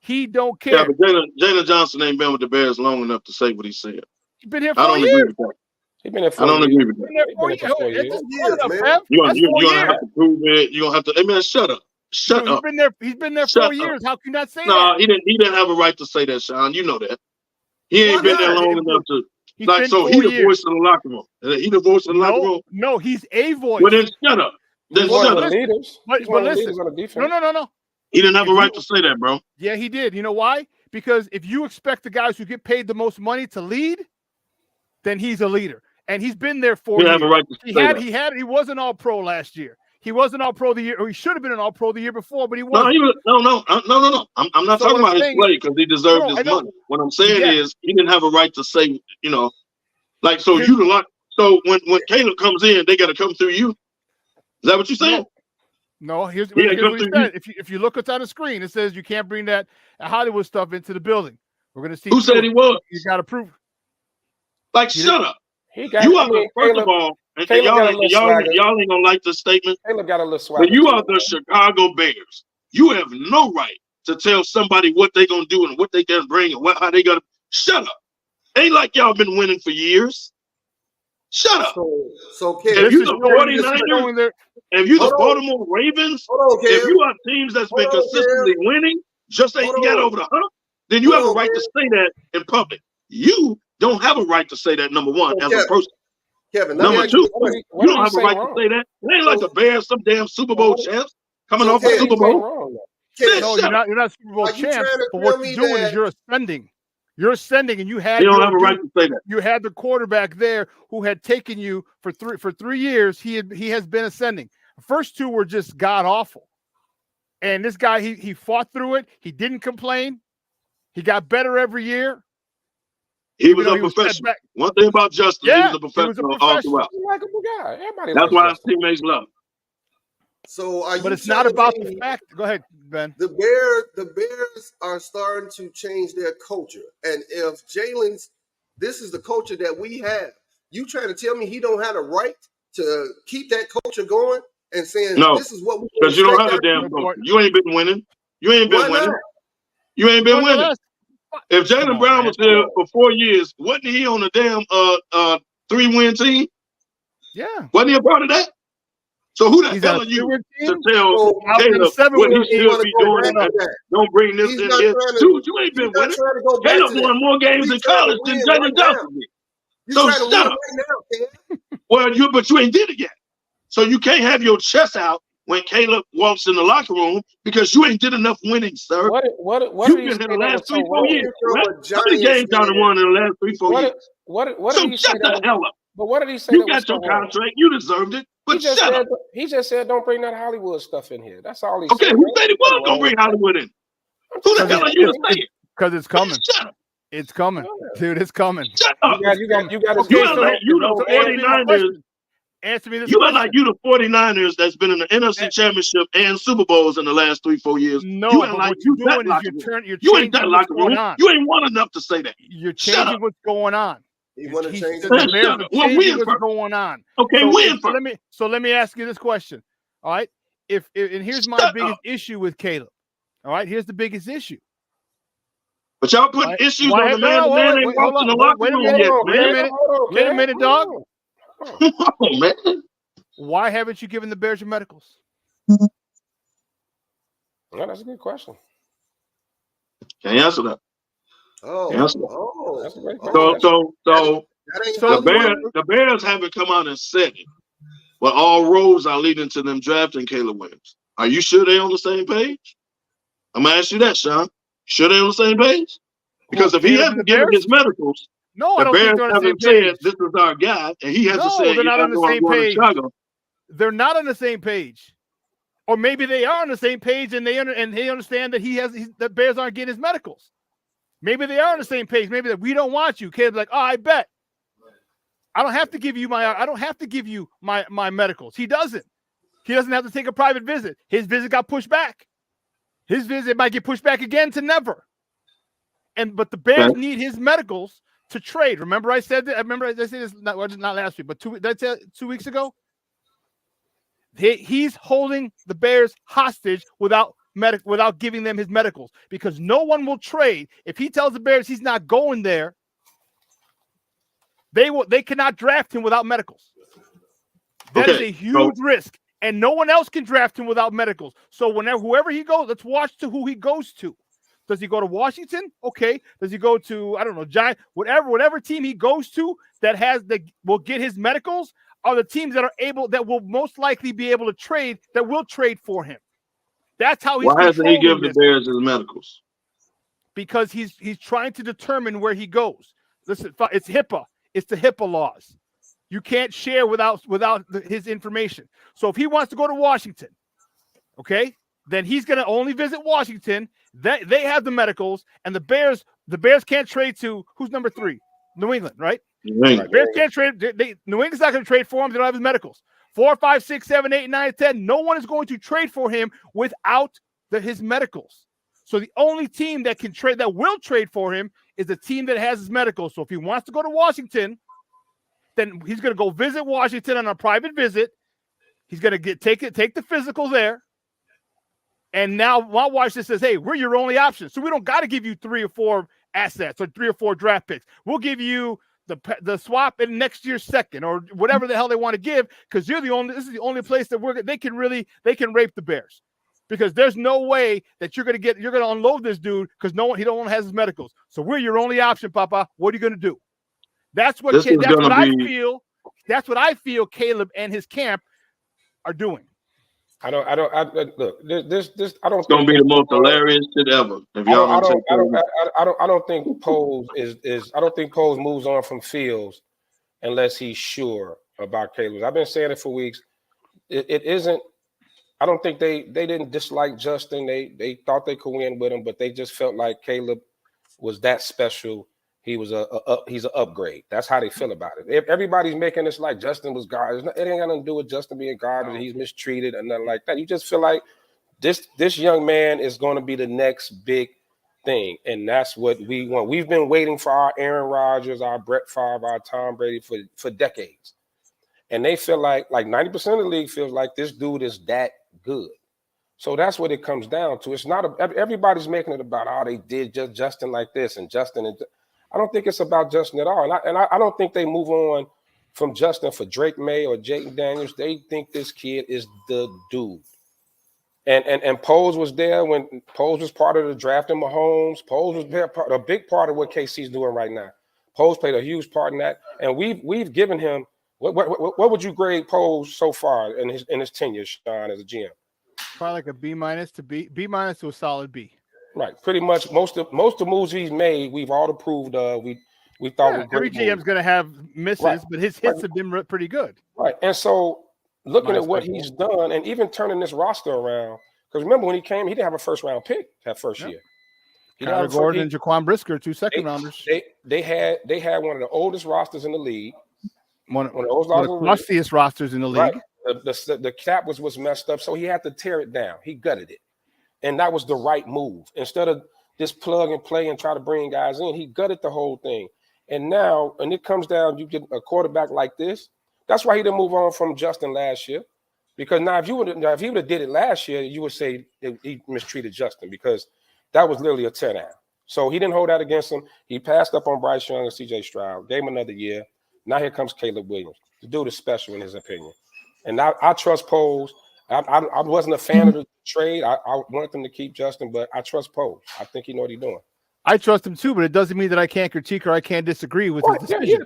He don't care. Yeah, but Jalen Johnson ain't been with the Bears long enough to say what he said. He's been here 4 years. He's been there 4 years. I don't agree with that. You're going to have to prove it. You're going to have to. Man, shut up. Shut up. He's been there 4 years. How can you not say that? No, he didn't have a right to say that, Sean. You know that. He ain't been there long enough to. He the voice of the locker room. He the voice of the locker room. No, he's a voice. Well, then shut up. Then shut up. But listen. No. He didn't have a right to say that, bro. Yeah, he did. You know why? Because if you expect the guys who get paid the most money to lead, then he's a leader. And he's been there 4 years. Have a right to say that. He wasn't all pro last year. He wasn't all pro the year, or he should have been an all pro the year before, but he wasn't. No. I'm not talking about his play because he deserved his money. What I'm saying is he didn't have a right to say, So when Caleb comes in, they got to come through you. Is that what you're saying? No, here's what he said. If you look what's on the screen, it says you can't bring that Hollywood stuff into the building. We're going to see. Who said he was? You got to prove. Shut up. First of all, y'all ain't gonna like this statement. Caleb got a little swag. But you are the Chicago Bears. You have no right to tell somebody what they gonna do and what they gonna bring and how they gonna. Shut up. Ain't like y'all been winning for years. Shut up. So if you the 49ers, if you the Baltimore Ravens, if you are teams that's been consistently winning, just ain't got over the hump, then you have a right to say that in public. You don't have a right to say that, number one, as a person. Kevin, number two, you don't have a right to say that. It ain't like the Bears, some damn Super Bowl champs coming off the Super Bowl. No, you're not Super Bowl champs, but what you're doing is you're ascending. You're ascending, and you don't have a right to say that. You had the quarterback there who had taken you for 3 years. He has been ascending. The first 2 were just god awful, and this guy he fought through it. He didn't complain. He got better every year. He was a professional. One thing about Justin, he was a professional all throughout. He's a likable guy. Everybody That's why his Justin. teammates love him. So are you? But it's not about the fact. Go ahead, Ben. The Bears are starting to change their culture, and if Jalen's, this is the culture that we have. You trying to tell me he don't have a right to keep that culture going and saying this is what we because you don't have a damn culture. You ain't been winning. You ain't been winning. You ain't been winning. If Jalen Brown was there for 4 years, wasn't he on a damn 3-win team? Yeah. Wasn't he a part of that? So who the hell are you to tell Caleb what he should be doing? Don't bring this in here. Dude, you ain't been winning. Caleb won more games in college than Jalen Johnson did. So shut up. Well, but you ain't did it yet. So you can't have your chest out when Caleb walks in the locker room because you ain't did enough winning, sir. What You've been in the last 3-4 years. How many games y'all won in the last 3-4 years? So shut the hell up. But what did he say? You got your contract. You deserved it. But shut up. He just said, "Don't bring that Hollywood stuff in here." That's all he said. Okay, who said he was gonna bring Hollywood in? Who the hell are you to say it? Because it's coming. Shut up. It's coming, dude. It's coming. Shut up. You got. You the 49ers. Answer me this. You are like you the 49ers that's been in the NFC Championship and Super Bowls in the last 3-4 years. No, you but like what you're doing is you ain't that locker room. You ain't won enough to say that. You're changing what's going on. You want to change what's going on. Okay, win first. So let me ask you this question. All right. And here's my biggest issue with Caleb. All right, here's the biggest issue. But y'all putting issues on the man. The man ain't walked in the locker room yet. Wait a minute, dog. Oh, man. Why haven't you given the Bears your medicals? Yeah, that's a good question. Can't answer that. That's a great question. So the Bears haven't come out and said it, but all roads are leading to them drafting Caleb Williams. Are you sure they're on the same page? I'm gonna ask you that, Sean. Sure they're on the same page? Because if he hasn't given his medicals, the Bears haven't said this is our guy, and he hasn't said they're not on the same page. They're not on the same page, or maybe they are on the same page, and they understand that the Bears aren't getting his medicals. Maybe they are on the same page. Maybe that we don't want you. Caleb's like, I bet. I don't have to give you my medicals. He doesn't. He doesn't have to take a private visit. His visit got pushed back. His visit might get pushed back again to never. But the Bears need his medicals to trade. Remember I said that? I said this not last week, but 2 weeks ago. He's holding the Bears hostage without giving them his medicals, because no one will trade. If he tells the Bears he's not going there, they cannot draft him without medicals. That is a huge risk, and no one else can draft him without medicals. So whoever he goes, let's watch to who he goes to. Does he go to Washington? Okay. Does he go to, I don't know, Giant, whatever team he goes to that will get his medicals are the teams that will most likely be able to trade, that will trade for him. That's how he's. Why hasn't he given the Bears his medicals? Because he's trying to determine where he goes. Listen, it's HIPAA. It's the HIPAA laws. You can't share without his information. So if he wants to go to Washington, okay, then he's going to only visit Washington. They have the medicals, and the Bears can't trade to who's number 3? New England, right? Right. Bears can't trade. New England's not going to trade for him. They don't have his medicals. 4, 5, 6, 7, 8, 9, 10. No one is going to trade for him without his medicals. So the only team that will trade for him is the team that has his medicals. So if he wants to go to Washington, then he's going to go visit Washington on a private visit. He's going to take the physical there. And now Washington says, hey, we're your only option. So we don't got to give you 3 or 4 assets or 3 or 4 draft picks. We'll give you the swap in next year's second or whatever the hell they want to give, because this is the only place that they can rape the Bears, because there's no way that you're going to unload this dude, because he don't have his medicals. So we're your only option, Papa. What are you going to do? That's what I feel Caleb and his camp are doing. I don't look. This. I don't. It's gonna be the most hilarious shit ever. I don't think Poles is. I don't think Poles moves on from Fields unless he's sure about Caleb. I've been saying it for weeks. It isn't. I don't think they didn't dislike Justin. They thought they could win with him, but they just felt like Caleb was that special he's an upgrade. That's how they feel about it. If everybody's making this like Justin was garbage, it ain't got nothing to do with Justin being garbage. He's mistreated and nothing like that. You just feel like this young man is going to be the next big thing, and that's what we want. We've been waiting for our Aaron Rodgers, our Brett Favre, our Tom Brady for decades, and they feel like 90% of the league feels like this dude is that good. So that's what it comes down to. It's not everybody's making it about they did just Justin like this and Justin. And I don't think it's about Justin at all. And I don't think they move on from Justin for Drake May or Jayden Daniels. They think this kid is the dude. And Poles was there when Poles was part of the drafting Mahomes. Poles was there, a big part of what KC's doing right now. Poles played a huge part in that. And we've given him what would you grade Poles so far in his tenure, Sean, as a GM? Probably like a B- to B minus to a solid B. Right, pretty much most of the moves he's made, we've all approved of. We thought were great. Every GM's going to have misses, but his hits have been pretty good. Right, and so looking at what he's done, and even turning this roster around, because remember when he came, he didn't have a first round pick that first year. Kyler Gordon and Jaquan Brisker, 2 second rounders. They had one of the oldest rosters in the league, one of the rustiest rosters in the league. Right. The cap was messed up, so he had to tear it down. He gutted it, and that was the right move. Instead of just plug and play and try to bring guys in, he gutted the whole thing. And now, when it comes down, you get a quarterback like this. That's why he didn't move on from Justin last year, because now if he would have did it last year, you would say he mistreated Justin, because that was literally a tear down. So he didn't hold that against him. He passed up on Bryce Young and C.J. Stroud, gave him another year. Now here comes Caleb Williams. The dude is special in his opinion. And I trust Poles. I wasn't a fan of the trade. I wanted them to keep Justin, but I trust Poles. I think he know what he's doing. I trust him too, but it doesn't mean that I can't critique or I can't disagree with his decision. Yeah,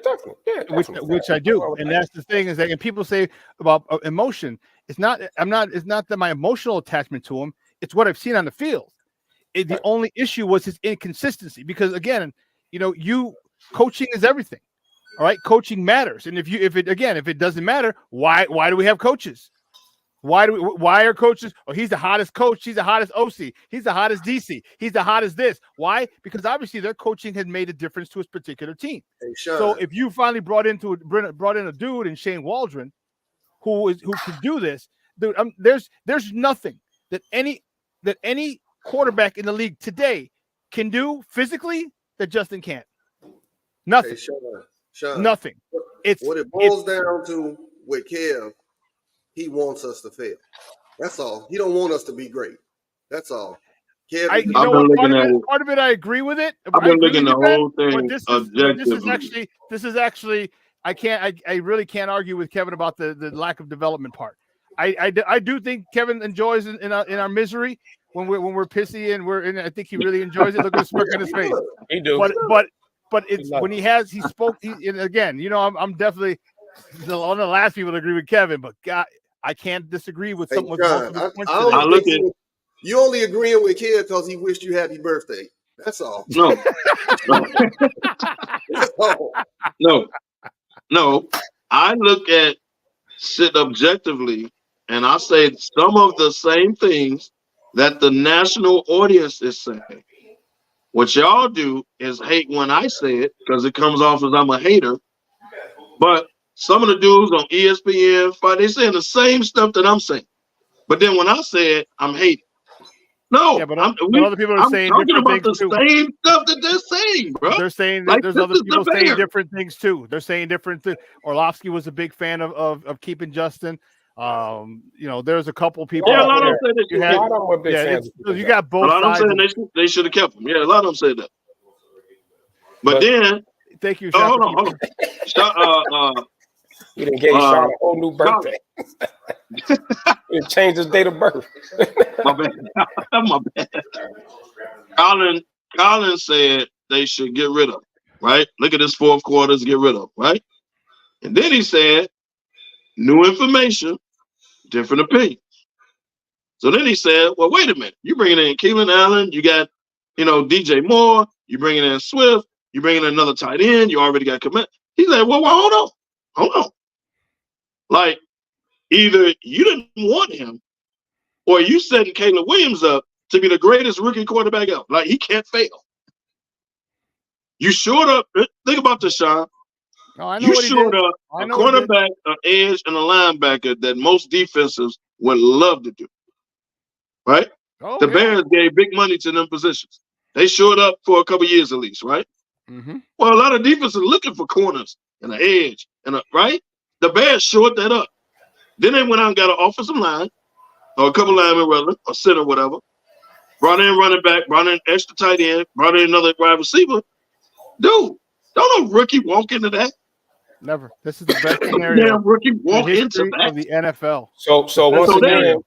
definitely. Which I do. And that's the thing, is that, and people say about emotion, it's not that my emotional attachment to him, it's what I've seen on the field. The only issue was his inconsistency, because again, coaching is everything. All right, coaching matters, and if it doesn't matter, why do we have coaches? Why are coaches? Oh, he's the hottest coach. He's the hottest OC. He's the hottest DC. He's the hottest this. Why? Because obviously their coaching has made a difference to his particular team. Hey, so if you finally brought in a dude in Shane Waldron, who can do this, dude, there's nothing that any quarterback in the league today can do physically that Justin can't. Nothing. Hey, Sean, nothing. What it boils down to with Kev, he wants us to fail. That's all. He don't want us to be great. That's all. Kev, part of it, I agree with it. I've been looking at the whole thing objectively. This is actually I really can't argue with Kevin about the lack of development part. I do think Kevin enjoys in our misery when we're pissy and we're in. I think he really enjoys it. Look at the smirk on his face. He do. But it's when he spoke. And again, I'm definitely one of the last people to agree with Kevin. But God, I can't disagree with something. You only agreeing with Kev because he wished you happy birthday. That's all. No. No. I look at it objectively, and I say some of the same things that the national audience is saying. What y'all do is hate when I say it because it comes off as I'm a hater. But some of the dudes on ESPN, they're saying the same stuff that I'm saying. But then when I say it, I'm hating. No, but other people are saying talking different about things the same stuff that they're saying, bro. They're saying that there's other people saying different things too. They're saying different things. Orlovsky was a big fan of keeping Justin. There's a couple people. Yeah, a lot of them said that. You got both. A lot of them saying they should have kept him. Yeah, a lot of them said that. But then, thank you. Hold on. He done gave Sean a whole new birthday. He changed his date of birth. My bad. Colin said they should get rid of him, right? Look at this fourth quarters, get rid of him, right? And then he said, new information, different opinions. So then he said, well, wait a minute. You bringing in Keelan Allen, you got, DJ Moore, you bringing in Swift, you bringing in another tight end, you already got commit. He said, well, hold on. Like, either you didn't want him or you setting Caleb Williams up to be the greatest rookie quarterback ever. Like, he can't fail. You showed up. Think about this, Sean. Oh, I know You what he showed did. up I a know what he did. cornerback, an edge, and a linebacker that most defenses would love to do. Right? Oh, The yeah. Bears gave big money to them positions. They showed up for a couple years at least, right? Mm-hmm. Well, a lot of defenses are looking for corners and an edge, right? The Bears showed that up. Then they went out and got an offensive line, or a couple linemen, rather, or center, whatever. Brought in running back, brought in extra tight end, brought in another wide receiver. Dude, don't a rookie walk into that? Never. This is the best scenario. Damn rookie in the walk into history that. of the NFL. So once again,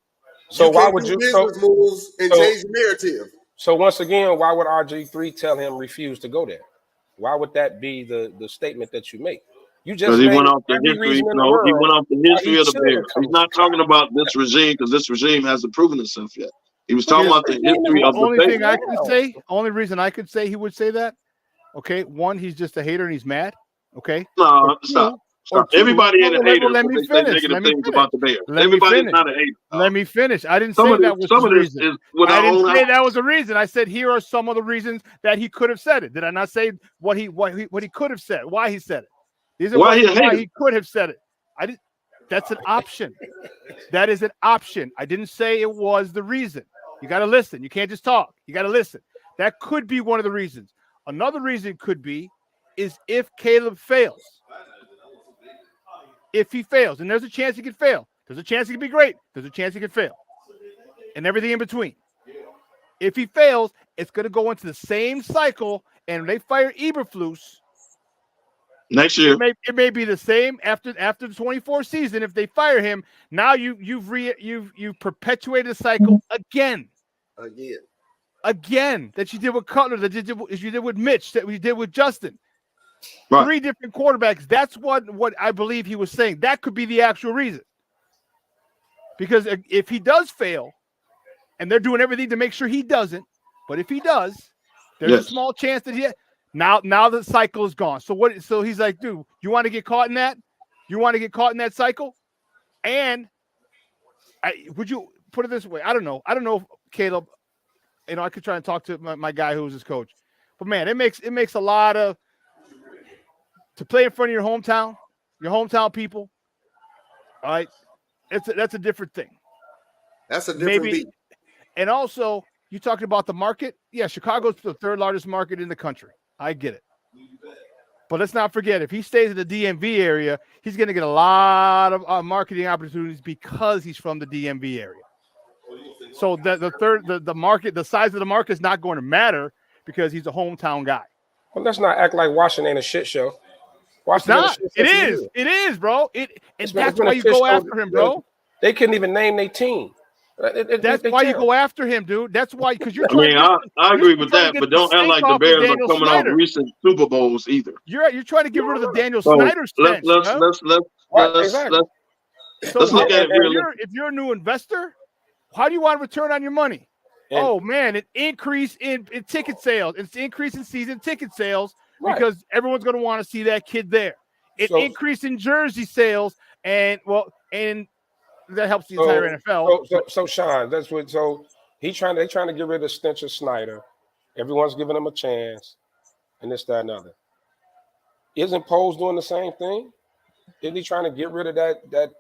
so why would you business moves and change the narrative? So once again, why would RG3 tell him refuse to go there? Why would that be the statement that you make? You just he made went off the every history. reason in the No, he world went off the why history he of the shouldn't Bears. come He's to not Chicago. talking about this regime because this regime hasn't proven itself yet. He was talking about the history of the only Bears. thing I could say, only reason I could say he would say that, okay, one, he's just a hater and he's mad. Okay. No, stop. Or two, Everybody ain't a hater. let me They say finish. negative things about the Bears. Let me Everybody's finish. not a hater. Let me finish. I didn't Some say of that this- was some the of this reason. is with I our didn't own say eyes. that was a reason. I said here are some of the reasons that he could have said it. Did I not say what he could have said? Why he said it? These are Why he a why hater? he could have said it. I didn't. That's an option. That is an option. I didn't say it was the reason. You got to listen. You can't just talk. You got to listen. That could be one of the reasons. Another reason could be is if Caleb fails. If he fails, and there's a chance he could fail. There's a chance he could be great. There's a chance he could fail. And everything in between. If he fails, it's going to go into the same cycle, and when they fire Eberflus next year, it may be the same after the 24 season. If they fire him, now you've perpetuated the cycle again that you did with Cutler, that you did with Mitch, that we did with Justin. Right. 3 different quarterbacks. That's what I believe he was saying. That could be the actual reason. Because if he does fail, and they're doing everything to make sure he doesn't, but if he does, there's a small chance that he now the cycle is gone. So he's like, dude, you want to get caught in that? You want to get caught in that cycle? And would you put it this way? I don't know if Caleb, I could try and talk to my guy who was his coach. But man, it makes a lot of to play in front of your hometown people. All right. That's a different thing. That's a different beat. And also, you talking about the market? Yeah, Chicago's the 3rd largest market in the country. I get it. But let's not forget, if he stays in the DMV area, he's going to get a lot of marketing opportunities because he's from the DMV area. So the market, the size of the market is not going to matter because he's a hometown guy. Well, let's not act like Washington ain't a shit show. Washington it's not. It is, bro. That's why you go after him, bro. They couldn't even name their team. That's why you go after him, dude. That's why, because you're trying. I agree with that, but don't act like the Bears are coming off recent Super Bowls either. You're trying to get rid of the Daniel Snyder stench. Let's look at it. If you're a new investor, how do you want to return on your money? Oh man, an increase in ticket sales. It's an increase in season ticket sales because everyone's going to want to see that kid there. An increase in jersey sales, and that helps the entire NFL. So Sean, that's what. So they're trying to get rid of stench of Snyder. Everyone's giving him a chance, and this, that, and other. Isn't Poles doing the same thing? Isn't he trying to get rid of that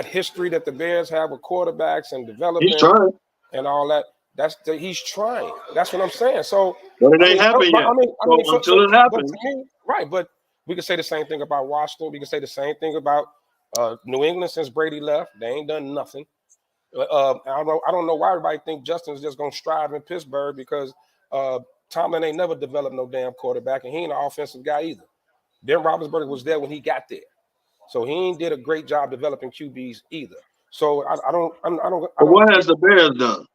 history that the Bears have with quarterbacks and development? He's trying. And all that. He's trying. That's what I'm saying. So, but it ain't happened yet. Until it happens, right? But we can say the same thing about Washington. We can say the same thing about New England since Brady left. They ain't done nothing. I don't know why everybody think Justin's just gonna strive in Pittsburgh because Tomlin ain't never developed no damn quarterback, and he ain't an offensive guy either. Ben Roethlisberger was there when he got there, so he ain't did a great job developing QBs either. So I don't. What has the Bears done?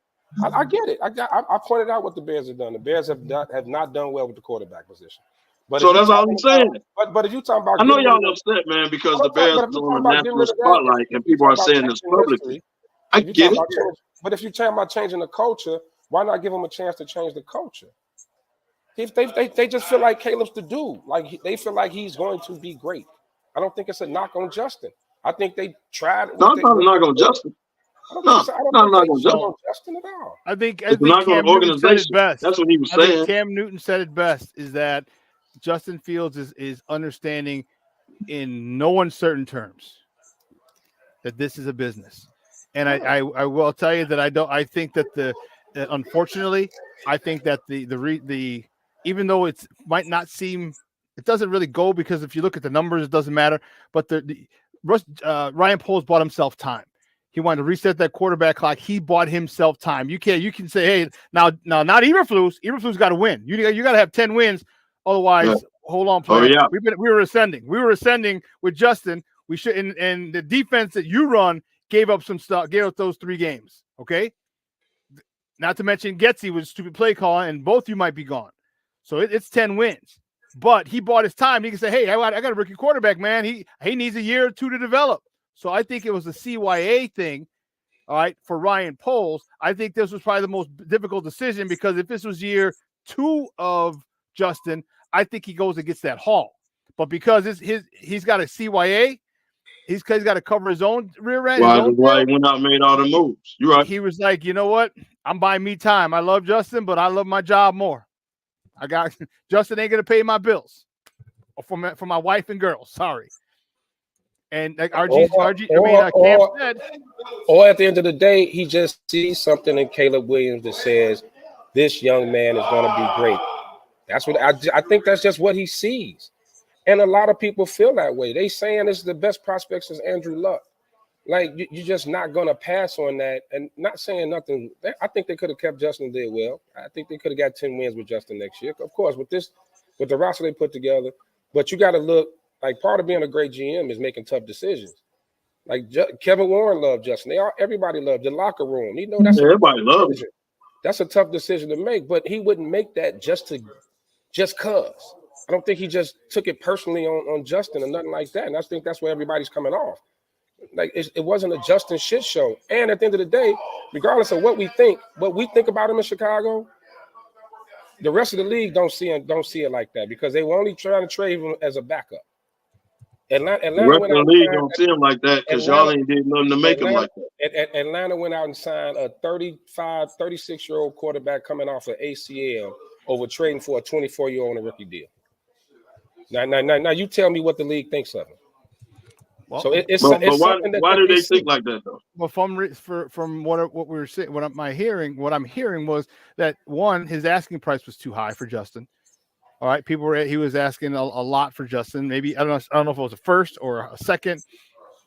I get it. I pointed out what the Bears have done. The Bears have not done well with the quarterback position. But so that's all I'm saying. But if you talking about, I know y'all upset, man, because the Bears are on a national spotlight and people are saying this publicly. I get it. But if you're talking about changing the culture, why not give them a chance to change the culture? They just feel like Caleb's the dude. Like they feel like he's going to be great. I don't think it's a knock on Justin. I think they tried. No, I'm not a knock on Justin. don't think so. Justin at all. I think Cam Newton said it best. That's what he was saying. I think Cam Newton said it best, is that Justin Fields is understanding in no uncertain terms that this is a business. And I will tell you that I think that unfortunately, I think that the even though it might not seem, it doesn't really go, because if you look at the numbers, it doesn't matter. But Ryan Poles bought himself time. He wanted to reset that quarterback clock. He bought himself time. You can say, hey, now not Eberflus. Eberflus got to win. You got to have 10 wins. Otherwise, hold on, player. Oh, yeah. We were ascending. We were ascending with Justin. We should, and the defense that you run gave up some stuff. Gave up those 3 games. Okay. Not to mention Getsy was stupid play calling, and both you might be gone. So it's 10 wins. But he bought his time. He can say, hey, I got a rookie quarterback, man. He needs a year or 2 to develop. So I think it was a CYA thing, all right, for Ryan Poles. I think this was probably the most difficult decision, because if this was year 2 of Justin, I think he goes and gets that haul. But because he's got a CYA, he's got to cover his own rear end. Why he went out and made all the moves. You're right. He was like, you know what? I'm buying me time. I love Justin, but I love my job more. Justin ain't gonna pay my bills for my wife and girls. Sorry. And like Cam said, or at the end of the day, he just sees something in Caleb Williams that says this young man is going to be great. That's what I think. That's just what he sees, and a lot of people feel that way. They saying this is the best prospect since Andrew Luck. Like, you're just not going to pass on that. And not saying nothing. I think they could have kept Justin, did well. I think they could have got 10 wins with Justin next year. Of course, with the roster they put together. But you got to look, like, part of being a great GM is making tough decisions. Like, Kevin Warren loved Justin. Everybody loved the locker room. You know, everybody loves him. That's a tough decision to make. But he wouldn't make that just cause. I don't think he just took it personally on Justin or nothing like that. And I think that's where everybody's coming off. Like, it wasn't a Justin shit show. And at the end of the day, regardless of what we think about him in Chicago, the rest of the league don't see it like that, because they were only trying to trade him as a backup. Atlanta the rest of the league don't see him like that, because y'all ain't did nothing to make him like that. Atlanta went out and signed a 36-year-old quarterback coming off an ACL over trading for a 24-year-old on a rookie deal. Now you tell me what the league thinks of him. Well, so it's why do they think like that, though? Well, from what we were saying, what I'm hearing was that, one, his asking price was too high for Justin. All right, he was asking a lot for Justin. Maybe I don't know if it was a first or a second.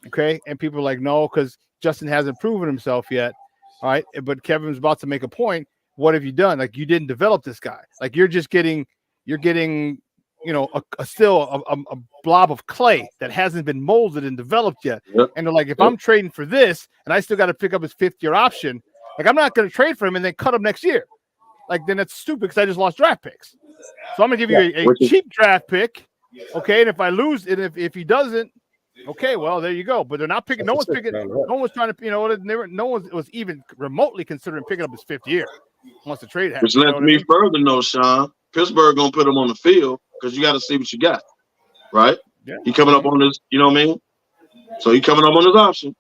Okay, and people were like, no, because Justin hasn't proven himself yet. All right, but Kevin's about to make a point. What have you done? Like, you didn't develop this guy. Like, you're getting, you know, a blob of clay that hasn't been molded and developed yet. Yep. And they're like, if I'm trading for this and I still got to pick up his 5th-year option, like, I'm not going to trade for him and then cut him next year. Like, then that's stupid, because I just lost draft picks. So I'm going to give you a cheap draft pick. Okay. And if I lose it, if he doesn't, okay, well, there you go. But they're not picking. No one's trying to, no one was even remotely considering picking up his 5th year once the trade happens. Which lets me further know, Sean, Pittsburgh going to put him on the field, because you got to see what you got, right? Yeah. He coming up on this, you know what I mean? So he coming up on his option.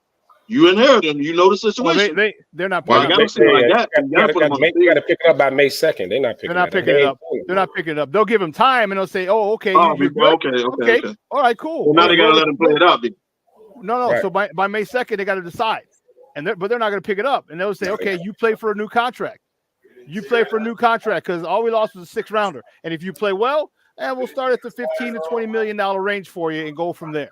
You inherit him. You know the situation. Well, they're not. Well, you got to pick it up by May 2nd. They're not picking it up. They're not picking it up. They'll give him time, and they'll say, "Oh, okay, okay. All right, cool." Well, now they got to let him play it out. No. Right. So by May 2nd, they got to decide, but they're not going to pick it up, and they'll say, "Okay, you play for a new contract. You play for a new contract, because all we lost was a 6th rounder, and if you play well, and we'll start at the $15 to $20 million range for you and go from there."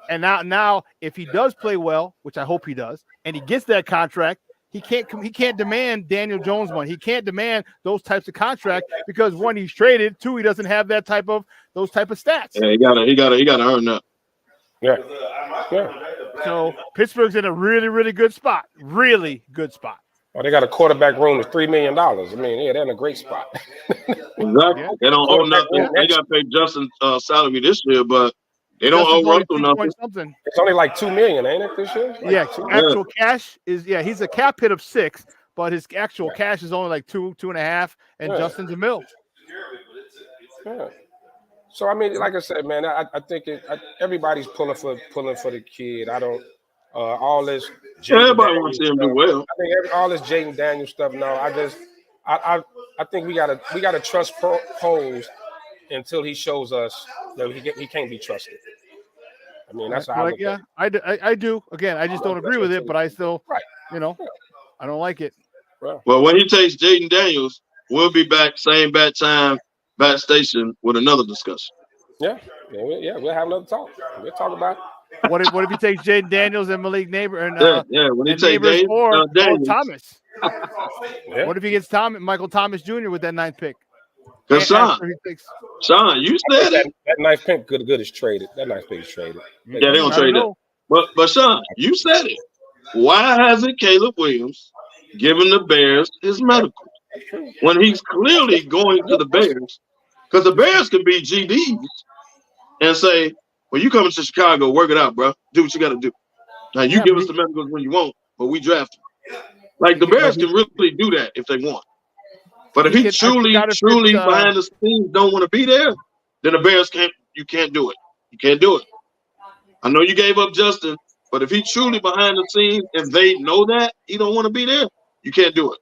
And now, if he does play well, which I hope he does, and he gets that contract, he can't demand Daniel Jones money. He can't demand those types of contract, because, one, he's traded. 2, he doesn't have those type of stats. Yeah, he gotta earn that. Yeah. So Pittsburgh's in a really, really good spot. Really good spot. Oh, they got a quarterback room of $3 million. I mean, yeah, they're in a great spot. Exactly. Yeah. They don't owe nothing. They got to pay Justin's salary this year, but they don't owe Russell nothing. It's only like $2 million, ain't it, this year? Yeah, actual cash is, he's a cap hit of 6, but his actual cash is only like 2.5, and Justin's $1 million. Yeah. So I mean, like I said, man, I think everybody's pulling for the kid. all this. Everybody wants to see him do well. I think all this Jaden Daniels stuff. No, I think we gotta trust Poles until he shows us that he can't be trusted. I mean, that's how I look at it. I do. Again, I just don't agree with it, but I still, I don't like it. Well, when he takes Jaden Daniels, we'll be back, same bat time, bat station, with another discussion. Yeah, we'll have another talk. We'll talk about it. What if he takes Jaden Daniels and Malik Neighbor and when he takes Daniels or Thomas? What if he gets Michael Thomas Jr. with that 9th pick? Because Sean, you said it. That 9th pick good is traded. That 9th pick is traded. Yeah, they don't trade that. But Sean, you said it. Why hasn't Caleb Williams given the Bears his medical when he's clearly going to the Bears? Because the Bears could be GDs and say, well, you coming to Chicago, work it out, bro. Do what you got to do. Now, you give us the medicals when you want, but we draft him. Like, the Bears can really do that if they want. But if he truly behind the scenes don't want to be there, then the Bears you can't do it. You can't do it. I know you gave up Justin, but if he truly behind the scenes and they know that he don't want to be there, you can't do it.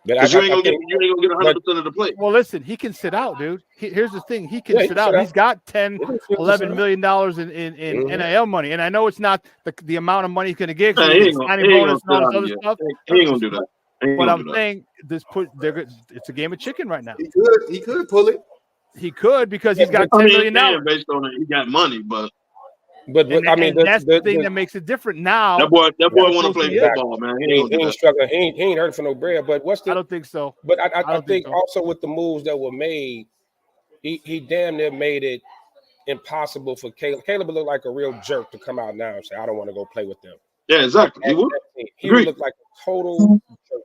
Because you ain't gonna get 100% of the play. Well, listen, he can sit out, dude. Here's the thing: he can sit out. He's got $11 million in NIL money, and I know it's not the amount of money he's gonna get. He ain't gonna do that. But I'm saying it's a game of chicken right now. He could pull it. He could because he's got $10 million. Based on it, he got money, but I mean, that's the thing that makes it different now. That boy want to play football, man. He ain't struggling. He ain't hurting for no bread. But I don't think so. But I think also with the moves that were made, he damn near made it impossible for Caleb. Caleb would look like a real jerk to come out now and say, "I don't want to go play with them." Yeah, exactly. He would look like a total jerk.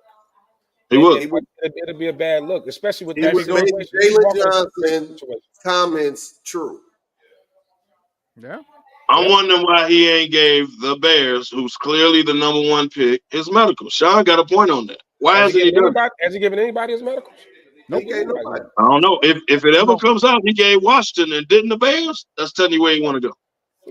He would. It'd be a bad look, especially with that situation. Jalen Johnson comments true. Yeah. I'm wondering why he ain't gave the Bears, who's clearly the number 1 pick, his medical. Sean got a point on that. Why hasn't he done that? Has he given anybody his medicals? Nope. I don't know. If it ever comes out he gave Washington and didn't the Bears, that's telling you where he want to go.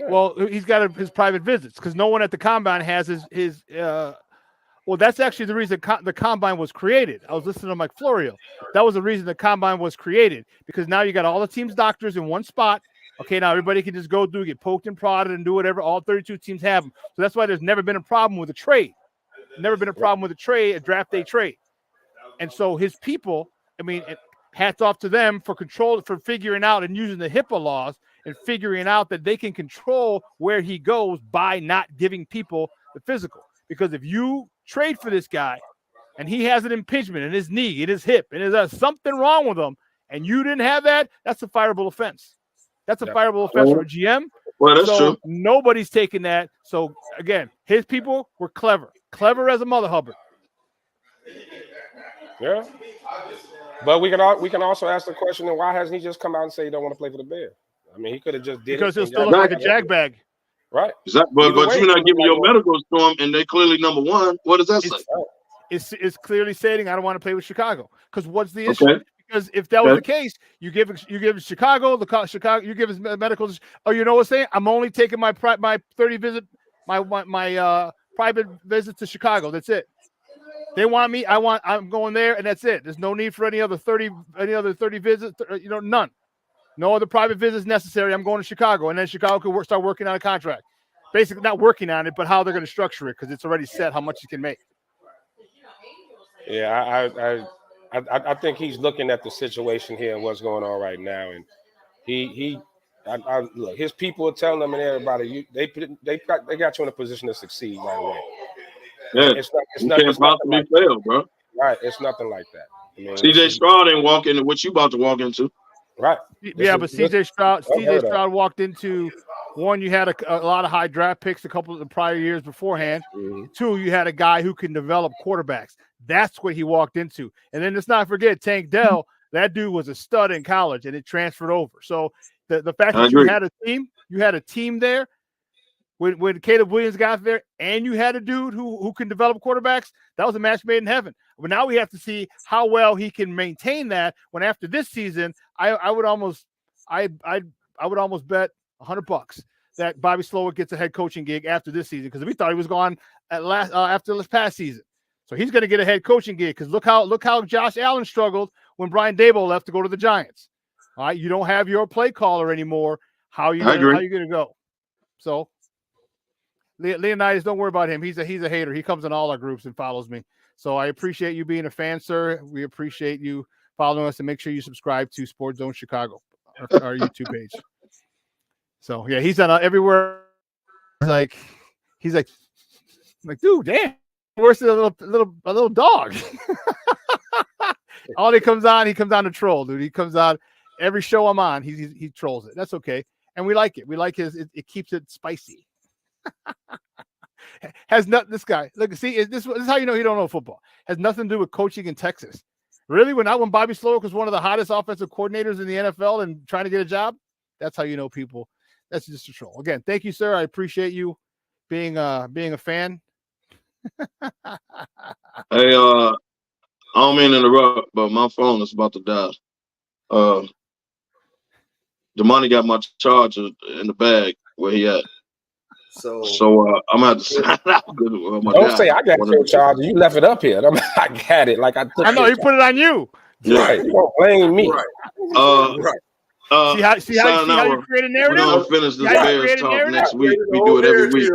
Well, he's got his private visits because no one at the combine has his well, that's actually the reason the combine was created. I was listening to Mike Florio. That was the reason the combine was created, because now you got all the team's doctors in one spot. Okay, now everybody can just go get poked and prodded and do whatever. All 32 teams have them. So that's why there's never been a problem with a trade. Never been a problem with a draft day trade. And so his people, I mean, hats off to them for figuring out and using the HIPAA laws and figuring out that they can control where he goes by not giving people the physical. Because if you trade for this guy and he has an impingement in his knee, in his hip, and there's something wrong with him, and you didn't have that, that's a fireable offense. That's a fireable offense for a GM. Well, that's true. Nobody's taking that. So, again, his people were clever. Clever as a mother Hubbard. Yeah. But we can also ask the question, why hasn't he just come out and say he don't want to play for the Bears? I mean, he could have just did because he'll still look like a jag bag. Right. But you're not giving your medicals to him, and they're clearly number 1. What does that say? It's clearly stating I don't want to play with Chicago. Because what's the issue? Okay. Because if that was the case, you give Chicago, you give his medicals. Oh, you know what I'm saying? I'm only taking my 30 visit, my private visit to Chicago. That's it. They want me. I'm going there, and that's it. There's no need for any other 30 visits. None. No other private visits necessary. I'm going to Chicago, and then Chicago could start working on a contract. Basically, not working on it, but how they're going to structure it, because it's already set how much you can make. Yeah, I think he's looking at the situation here and what's going on right now, and look, his people are telling him and everybody, they got you in a position to succeed right away. Yeah, it's nothing like fail, bro. Right, it's nothing like that. I mean, CJ Stroud didn't walk into what you about to walk into. Right. Yeah, but CJ Stroud walked into one. You had a lot of high draft picks a couple of the prior years beforehand. Mm-hmm. 2, you had a guy who can develop quarterbacks. That's what he walked into. And then let's not forget Tank Dell. That dude was a stud in college, and it transferred over. So the fact that you had a team there when Caleb Williams got there, and you had a dude who can develop quarterbacks, that was a match made in heaven. But now we have to see how well he can maintain that. When after this season, I would almost bet $100 that Bobby Slowick gets a head coaching gig after this season, because we thought he was gone after this past season. So he's going to get a head coaching gig, because look how Josh Allen struggled when Brian Daboll left to go to the Giants. All right, you don't have your play caller anymore. How are you going to go? So Leonidas, don't worry about him. He's a hater. He comes in all our groups and follows me. So I appreciate you being a fan, sir. We appreciate you following us, and make sure you subscribe to Sports Zone Chicago, our YouTube page. So yeah, he's on everywhere. He's like, dude, damn, worse than a little dog. All he comes on to troll, dude. He comes on every show I'm on. He trolls it. That's okay, and we like it. We like it keeps it spicy. Has nothing. This guy, look, see, this is how you know he don't know football. Has nothing to do with coaching in Texas. Really, when Bobby Slowick was one of the hottest offensive coordinators in the NFL and trying to get a job, that's how you know people. That's just a troll. Again, thank you, sir. I appreciate you being a fan. Hey, I don't mean to interrupt, but my phone is about to die. The money got my charger in the bag where he at. So I'm gonna have to sign out. Don't say I got your charger. You left it up here. I got it. Like I know he put it on you. Right. You don't blame me. Right. See how you create a narrative? We're gonna finish this Bears talk next week. We do it every week.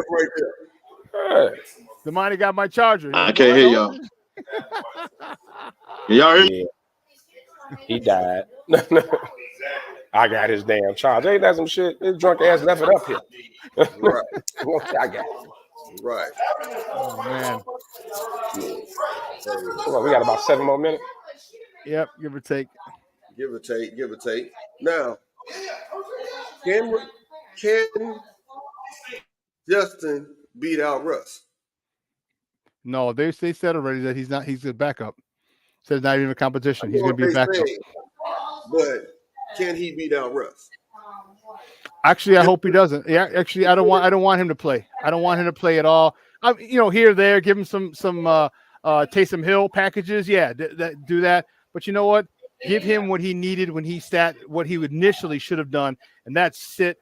The money got my charger. I can't hear y'all. Can y'all hear me? Yeah. He died. I got his damn charge. Ain't that some shit? This drunk ass left it up here. Right. I got it. Right. Oh man. Come on, we got about 7 more minutes. Yep, give or take. Give or take. Now, can Justin beat out Russ? No, they said already that he's a backup. Says not even a competition. He's gonna be a backup. But can he beat out Russ? Actually, I hope he doesn't. Yeah, actually, I don't want him to play. I don't want him to play at all. Here or there, give him some Taysom Hill packages. Yeah, do that. But you know what? Give him what he needed when what he initially should have done, and that's sit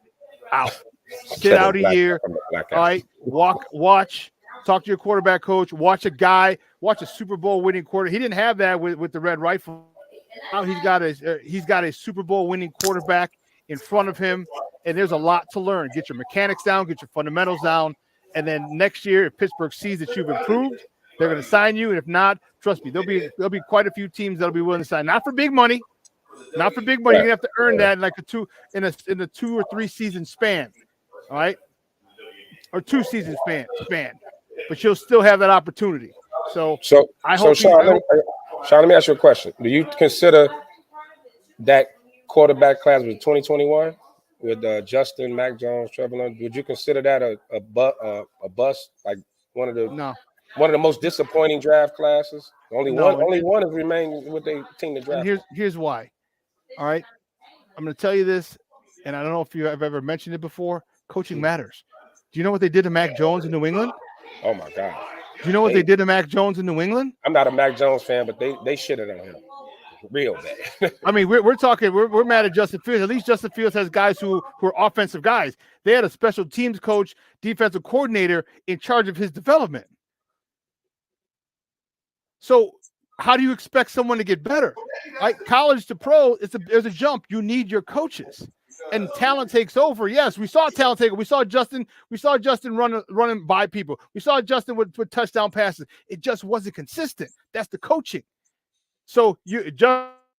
out. Sit out a year. All right, watch. Talk to your quarterback coach. Watch a Super Bowl winning quarter. He didn't have that with the Red Rifle. Now he's got a Super Bowl winning quarterback in front of him, and there's a lot to learn. Get your mechanics down, get your fundamentals down, and then next year, if Pittsburgh sees that you've improved, they're going to sign you. And if not, trust me, there'll be quite a few teams that'll be willing to sign. Not for big money. You're gonna have to earn that in a 2 or 3 season span, all right, or 2 season span. But you'll still have that opportunity. So I hope. Sean, let me ask you a question. Do you consider that quarterback class with 2021 with Justin, Mac Jones, Trevor Lawrence? Would you consider that a bust? Like one of the most disappointing draft classes? Only one has remained with their team to draft. And here's why. All right, I'm going to tell you this, and I don't know if you have ever mentioned it before. Coaching matters. Do you know what they did to Mac Jones in New England? Oh my God. Do you know what they did to Mac Jones in New England? I'm not a Mac Jones fan, but they shitted on him real bad. I mean, we're mad at Justin Fields. At least Justin Fields has guys who are offensive guys. They had a special teams coach, defensive coordinator in charge of his development. So how do you expect someone to get better? Right? College to pro, there's a jump. You need your coaches. And talent takes over. Yes, we saw talent take over. We saw Justin running by people. We saw Justin with touchdown passes. It just wasn't consistent. That's the coaching. So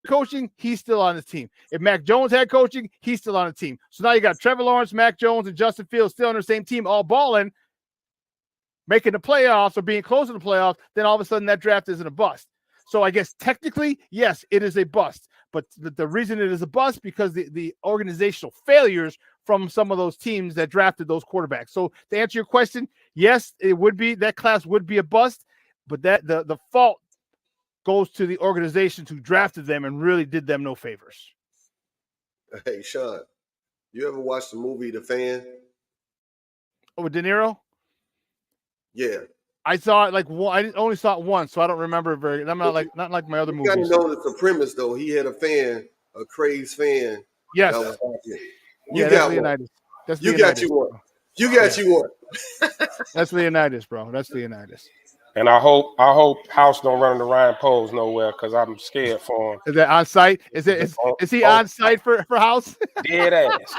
coaching, he's still on his team. If Mac Jones had coaching, he's still on the team. So now you got Trevor Lawrence, Mac Jones, and Justin Fields still on the same team, all balling, making the playoffs or being close to the playoffs. Then all of a sudden that draft isn't a bust. So I guess technically, yes, it is a bust. But the reason it is a bust because the organizational failures from some of those teams that drafted those quarterbacks. So to answer your question, yes, it would be that class would be a bust, but that the fault goes to the organizations who drafted them and really did them no favors. Hey, Sean, you ever watched the movie The Fan? Oh, with De Niro? Yeah. I saw it I only saw it once, so I don't remember it very. I'm not like my other movies. You got to know the premise though. He had a fan, a crazed fan. Yes. You got one. That's you Leonidas, got you one. bro. You got you one. That's Leonidas, bro. That's Leonidas. And I hope House don't run into Ryan Poles nowhere because I'm scared for him. Is that on site? Is he on site for House? Dead ass.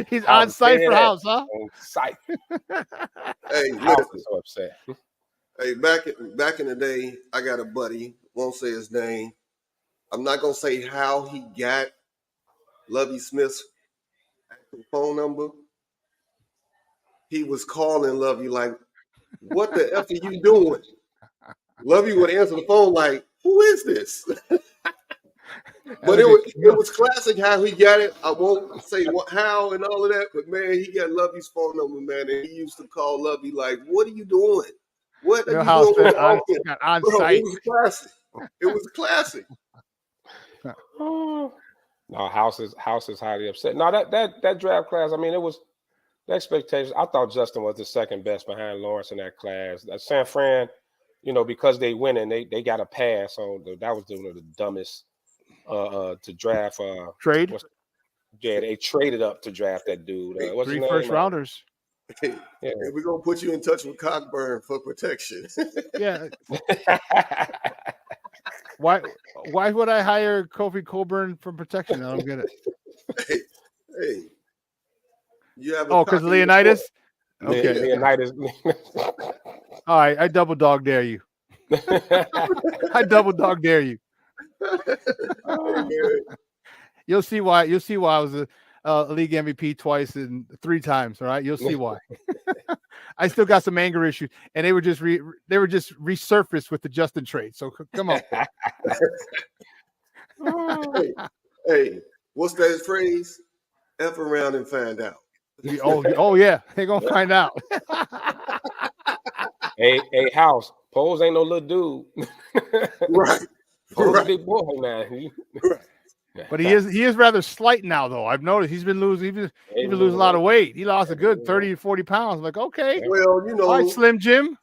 He's on site for House, huh? On site. Hey, House is so upset. Hey, back in the day, I got a buddy. Won't say his name. I'm not gonna say how he got Lovey Smith's phone number. He was calling Lovey like, "What the F are you doing?" Lovey would answer the phone like, "Who is this?" But it was classic how he got it. I won't say how and all of that, but man, he got Lovey's phone number, man, and he used to call Lovey like, "What are you doing? What are you doing on site?" It was classic. It was classic. No, House is highly upset. No, that draft class. I mean, it was the expectations. I thought Justin was the second best behind Lawrence in that class. That San Fran, because they winning, they got a pass on. That was one of the dumbest to draft. Trade. Yeah, they traded up to draft that dude. What's 3 his name? first rounders. Hey, we're gonna put you in touch with Cockburn for protection. Yeah. Why would I hire Kofi Coburn for protection? I don't get it. Hey. You have because Leonidas? Okay. Leonidas. All right, I double dog dare you. I double dog dare you. You'll see why I was a league MVP twice and 3 times. All right, you'll see why. I still got some anger issues, and they were just resurfaced with the Justin trade. So come on. Hey, what's that phrase? F around and find out. Oh yeah, they're gonna find out. Hey, House. Poles ain't no little dude. Right. Poles a big boy, man. Right. But he is rather slight now, though. I've noticed he's been losing a lot of weight. He lost a good 30 to 40 pounds. Like, okay, well, all right, Slim Jim.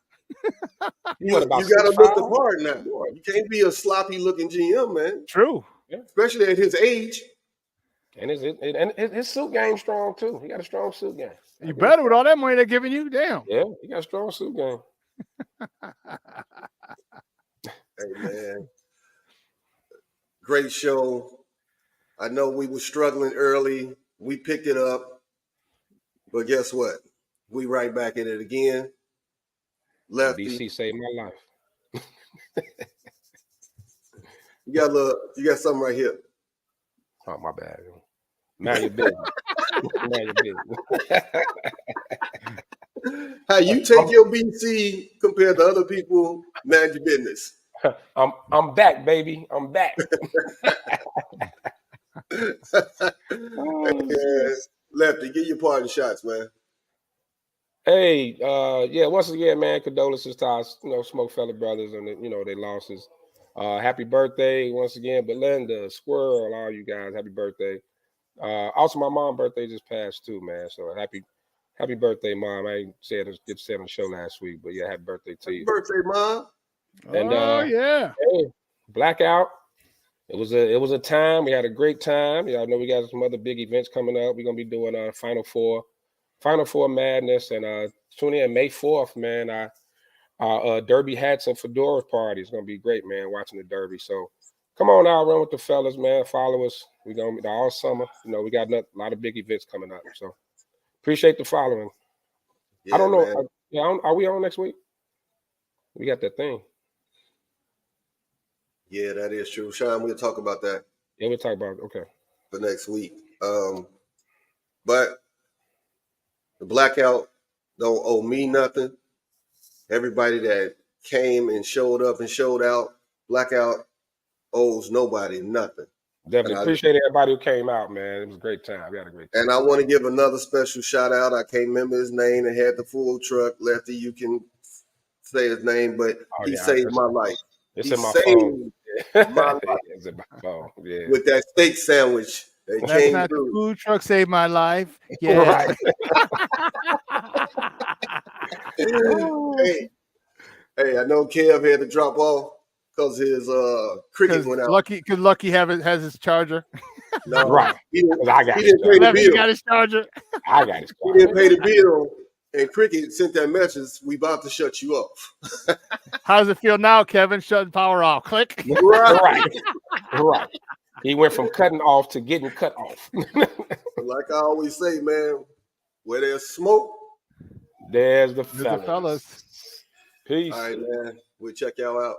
You got to look the part now. You can't be a sloppy looking GM, man. True, especially at his age. And his suit game strong too. He got a strong suit game. You better with all that money they're giving you. Damn. Yeah, he got a strong suit game. Hey man, great show. I know we were struggling early. We picked it up, but guess what? We right back at it again. Lefty. DC saved my life. You got something right here. Oh, my bad. Mind your business. Mind your business. How you take your BC compared to other people, mind your business. I'm back, baby. I'm back. Lefty, get your parting shots, man. Hey, once again, man, condolences to our, SmokeFellas brothers and their losses. Happy birthday once again, Belinda, Squirrel, all you guys. Happy birthday. Also, my mom's birthday just passed too, man. So happy birthday, Mom. I ain't said it on the show last week, but yeah, happy birthday to you. Happy birthday, Mom. And yeah. Hey, blackout. It was a time. We had a great time. Y'all know we got some other big events coming up. We're gonna be doing Final Four Madness, and tune in May 4th, man. Our Derby hats and fedora party is gonna be great, man. Watching the Derby, so come on out, run with the fellas, man. Follow us. We're gonna be all summer. We got a lot of big events coming up, so appreciate the following. Yeah, I don't know. Are we on next week? We got that thing. Yeah, that is true. Sean, we'll talk about that. Yeah, we'll talk about it. Okay. For next week. But the blackout don't owe me nothing. Everybody that came and showed up and showed out, blackout owes nobody nothing. Definitely appreciate everybody who came out, man. It was a great time. We had a great time. And I want to give another special shout out. I can't remember his name and had the full truck. Lefty, you can say his name, but he saved my life. It's in my phone. It's in my phone. Yeah. With that steak sandwich. That's not the food truck saved my life. Yeah. Right. Hey, I know Kev had to drop off because his cricket went out. Lucky has his charger. No, Right. he didn't, I got he didn't pay the Lefty bill. got his charger. I got his He didn't pay the bill, and Cricket sent that message. We about to shut you off. How does it feel now, Kevin? Shutting power off. Click. Right. Right. He went from cutting off to getting cut off. Like I always say, man, where there's smoke, There's the There's the fellas. Peace. all right, man. We'll check y'all out.